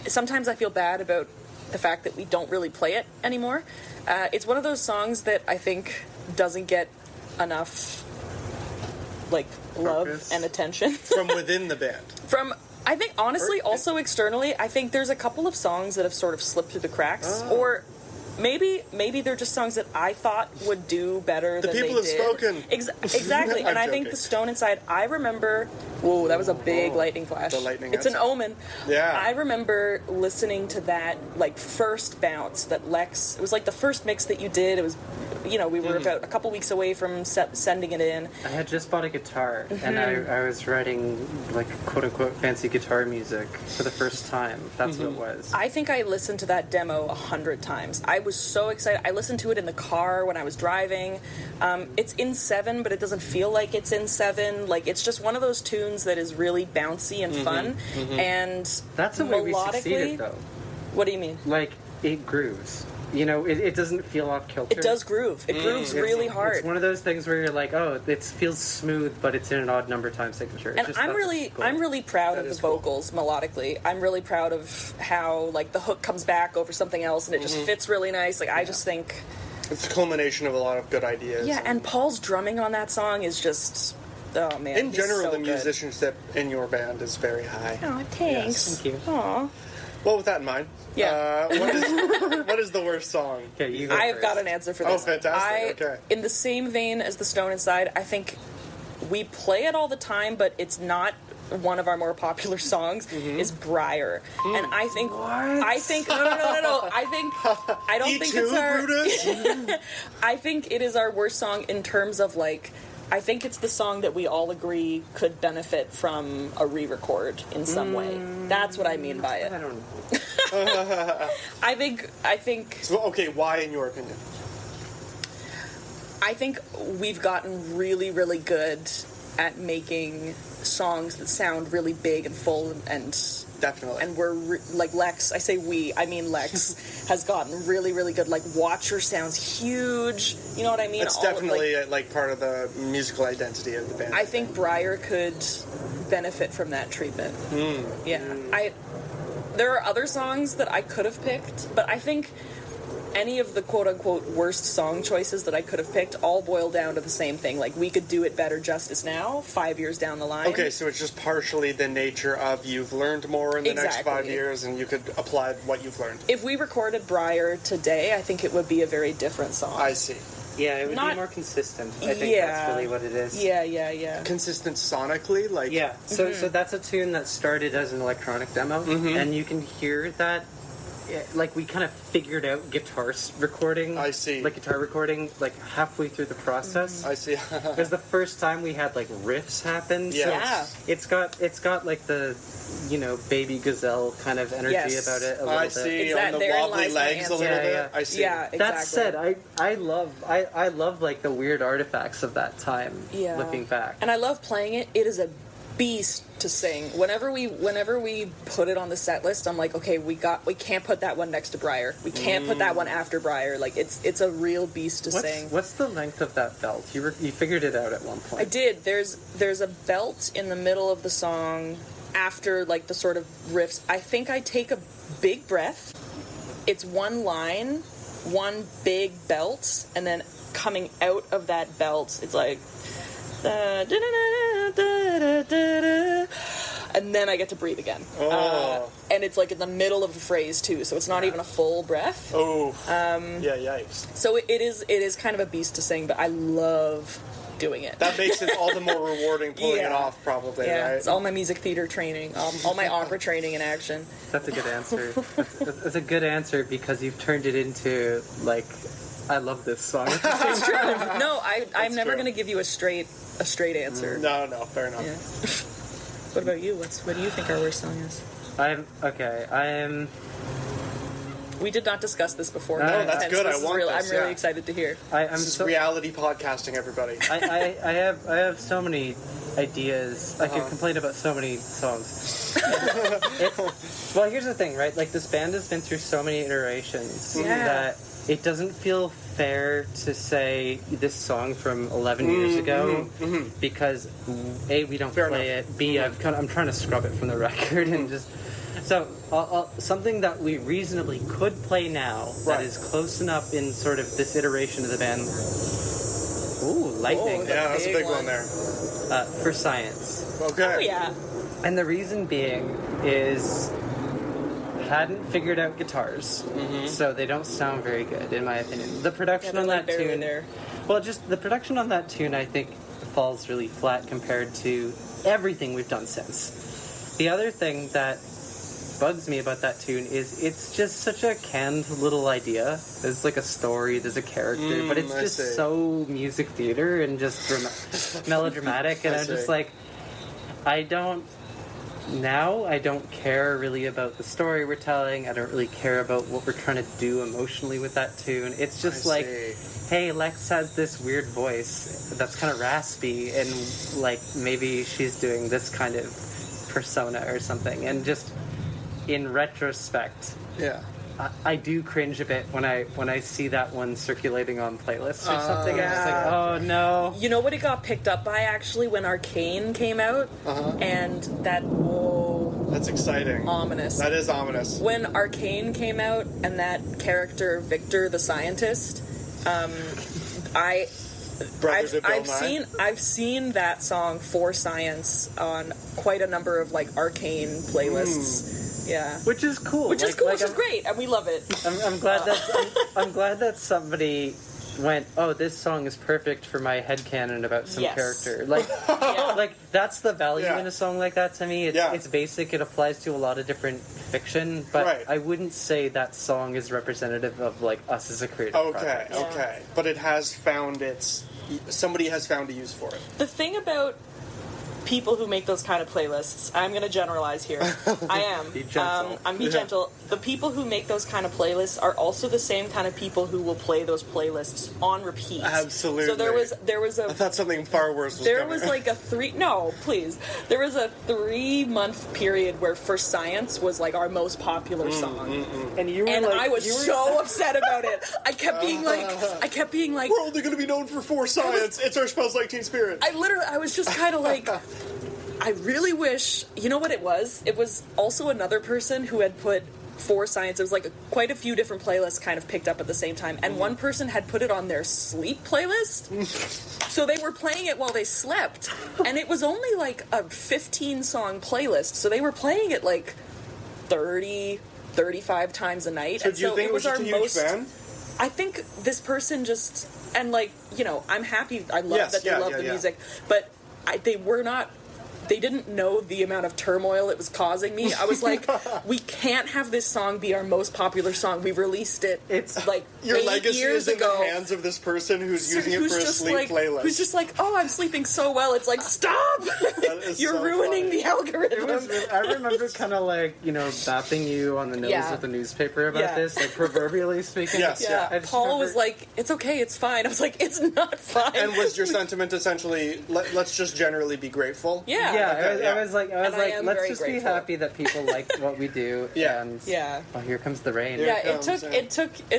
sometimes I feel bad about the fact that we don't really play it anymore. It's one of those songs that I think doesn't get enough, like, love Focus. and attention. From within the band. I think, honestly, also externally, I think there's a couple of songs that have sort of slipped through the cracks, or maybe they're just songs that I thought would do better than they did. The people have spoken. Exactly, and I think joking. The Stone Inside, I remember, whoa, that was a big lightning flash. The lightning, it's an that's- omen. Yeah. I remember listening to that, like, first bounce that Lex, it was like the first mix that you did. It was, you know, we were about a couple weeks away from sending it in. I had just bought a guitar, and I was writing, like, quote-unquote fancy guitar music for the first time. That's what it was. I think I listened to that demo 100 times. I was so excited. I listened to it in the car when I was driving. It's in 7, but it doesn't feel like it's in 7. Like, it's just one of those tunes that is really bouncy and fun. And That's the way we succeeded, though. What do you mean? Like, it grooves. You know, it doesn't feel off kilter. It does groove. It grooves really hard. It's one of those things where you're like, oh, it feels smooth, but it's in an odd number time signature. And I'm really proud of the vocals melodically. I'm really proud of how, like, the hook comes back over something else and it just fits really nice. Like, I just think... It's a culmination of a lot of good ideas. Yeah, and Paul's drumming on that song is just... Oh, man. In he's general, so the good. musicianship in your band is very high. Oh, thanks. Yes. Thank you. Aw. Well, with that in mind, what is the worst song? Okay, you go I've first. got an answer for this. Oh, fantastic. Okay. In the same vein as The Stone Inside, I think we play it all the time, but it's not one of our more popular songs, is Briar. And I think... What? I think... No. I don't think it's our... Brutus? I think it is our worst song in terms of, like... I think it's the song that we all agree could benefit from a re-record in some way. That's what I mean by it. I don't know. I think... So, okay, why in your opinion? I think we've gotten really, really good at making songs that sound really big and full and Definitely. and we're like Lex, I say we, I mean Lex has gotten really, really good. Like Watcher sounds huge. You know what I mean? It's definitely like part of the musical identity of the band. I think Briar could benefit from that treatment. Yeah. There are other songs that I could have picked, but I think any of the quote-unquote worst song choices that I could have picked all boil down to the same thing. Like, we could do it better justice now, 5 years down the line. Okay, so it's just partially the nature of you've learned more in the next 5 years, and you could apply what you've learned. If we recorded Briar today, I think it would be a very different song. I see. Yeah, it would be more consistent. I think that's really what it is. Yeah. Consistent sonically, like... Yeah, so that's a tune that started as an electronic demo, and you can hear that, like, we kind of figured out guitar recording. I see. Like, guitar recording, like, halfway through the process. I see. It was the first time we had, like, riffs happen. Yes. So it's got, like, the, you know, Baby Gazelle kind of energy about it a little bit. I see, on the wobbly legs a little bit. I see. Yeah, exactly. That said, I love like the weird artifacts of that time. Yeah. Looking back, and I love playing it. It is a beast to sing. Whenever we put it on the set list, I'm like, okay, we can't put that one next to Briar. We can't put that one after Briar. Like, it's a real beast to sing. What's the length of that belt? You figured it out at one point. I did. There's a belt in the middle of the song after, like, the sort of riffs. I think I take a big breath. It's one line, one big belt, and then coming out of that belt, it's like, and then I get to breathe again. And it's like in the middle of a phrase too, so it's not even a full breath. Yeah, yikes. So it is kind of a beast to sing, but I love doing it. That makes it all the more rewarding pulling it off, probably, yeah, right? It's all my music theater training, all my opera training in action. That's a good answer. That's a good answer because you've turned it into, like, I love this song. It's true. No, I'm never going to give you a straight answer. No, fair enough. Yeah. What about you? What do you think our worst song is? We did not discuss this before. No, that's good. I want this. I'm really excited to hear. This is reality podcasting, everybody. I have so many ideas. I could complain about so many songs. Well, here's the thing, right? Like, this band has been through so many iterations that it doesn't feel fair to say this song from 11 years ago because A, we don't play it. B, I'm trying to scrub it from the record and just. So, something that we reasonably could play now that is close enough in sort of this iteration of the band. Ooh, lightning. Yeah, that's a big one there. For Science. Okay. Oh, yeah. And the reason being is hadn't figured out guitars, so they don't sound very good, in my opinion. The production on that tune... Well, just the production on that tune, I think, falls really flat compared to everything we've done since. The other thing that bugs me about that tune is it's just such a canned little idea. There's like a story, there's a character, but it's just so music theater and just melodramatic, and I'm just like, I don't care really about the story we're telling. I don't really care about what we're trying to do emotionally with that tune. It's just hey, Lex has this weird voice that's kind of raspy, and like maybe she's doing this kind of persona or something, and just in retrospect, I do cringe a bit when I see that one circulating on playlists or something. I'm just like, oh no. You know what it got picked up by, actually, when Arcane came out? And that, that's exciting. Ominous. That is ominous. When Arcane came out and that character, Victor the Scientist, I've seen that song for Science on quite a number of, like, Arcane playlists. Yeah, which is cool. Which is great, and we love it. I'm glad that somebody went, oh, this song is perfect for my headcanon about some character. Like, like that's the value in a song like that to me. It's basic. It applies to a lot of different fiction, but I wouldn't say that song is representative of like us as a creative project. Okay, but it has found somebody has found a use for it. The thing about people who make those kind of playlists, I'm going to generalize here. I am. Be gentle. Be gentle. The people who make those kind of playlists are also the same kind of people who will play those playlists on repeat. Absolutely. So there was a... I thought something far worse was coming. Was like there was a 3-month period where For Science was like our most popular song. And you were I was so upset about it. I kept being like... We're only going to be known for Science. It's our Smells Like Teen Spirit. I was just kind of like... I really wish... You know what it was? It was also another person who had put for Science. It was like quite a few different playlists kind of picked up at the same time, and one person had put it on their sleep playlist. So they were playing it while they slept, and it was only like a 15-song playlist, so they were playing it like 30, 35 times a night. So do you think it was our most fan? I think this person just, and like, you know, I'm happy, I love that they love the music, but they didn't know the amount of turmoil it was causing me. I was like, we can't have this song be our most popular song. We released it. It's like your 8 legacy years is in ago. the hands of this person who's using it for a sleep playlist. Who's just like, oh, I'm sleeping so well. It's like, stop! You're so ruining funny. the algorithm. I remember kind of like, you know, bapping you on the nose with the newspaper about this, like proverbially speaking. Yes, Yeah. Paul was like, it's okay, it's fine. I was like, it's not fine. And was your sentiment essentially, let's just generally be grateful? Yeah. I was like, am let's very just grateful. be happy that people like what we do. And oh, here comes the rain. Yeah, comes, it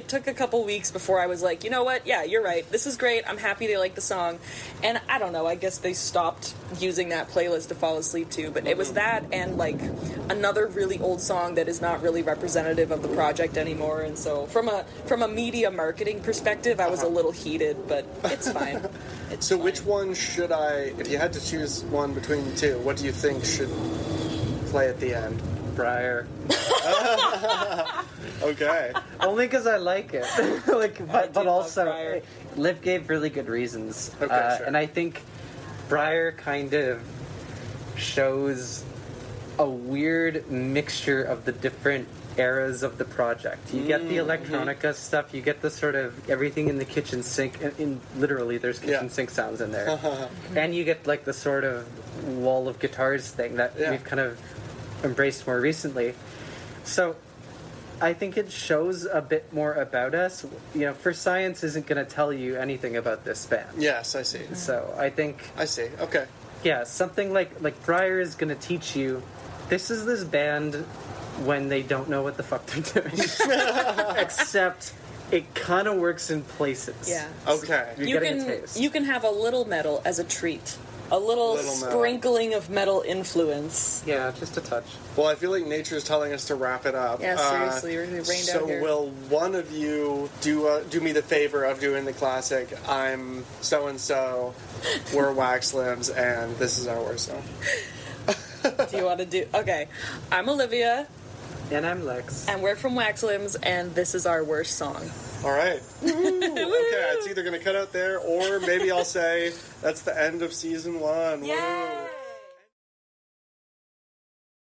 took a couple weeks before I was like, you know what? Yeah, you're right. This is great. I'm happy they like the song. And I don't know. I guess they stopped using that playlist to fall asleep to. But it was that and like another really old song that is not really representative of the project anymore. And so from a media marketing perspective, I was a little heated, but it's fine. So which one should I, if you had to choose one between the two, what do you think should play at the end? Briar. Okay. Only because I like it. But also, Briar. Liv gave really good reasons. Okay, sure. And I think Briar kind of shows a weird mixture of the different eras of the project. You get the electronica stuff, you get the sort of everything in the kitchen sink, in literally there's kitchen sink sounds in there. And you get like the sort of wall of guitars thing that we've kind of embraced more recently. So I think it shows a bit more about us. You know, For Science isn't going to tell you anything about this band. Yes, I see. So I think... I see. Okay. Yeah, something like Briar is going to teach you, this is this band when they don't know what the fuck they're doing. Except it kind of works in places. Yeah. Okay. You're getting a taste. You can have a little metal as a treat. A little sprinkling of metal influence. Yeah, just a touch. Well, I feel like nature's telling us to wrap it up. Yeah, seriously, we're going to rain down here. So will one of you do me the favor of doing the classic, I'm so-and-so, we're Waxlimbs, and this is our worst song? Do you want to do... Okay. I'm Olivia. And I'm Lex. And we're from Waxlimbs, and this is our worst song. All right. Okay, it's either going to cut out there, or maybe I'll say that's the end of season 1. Yeah. Woo.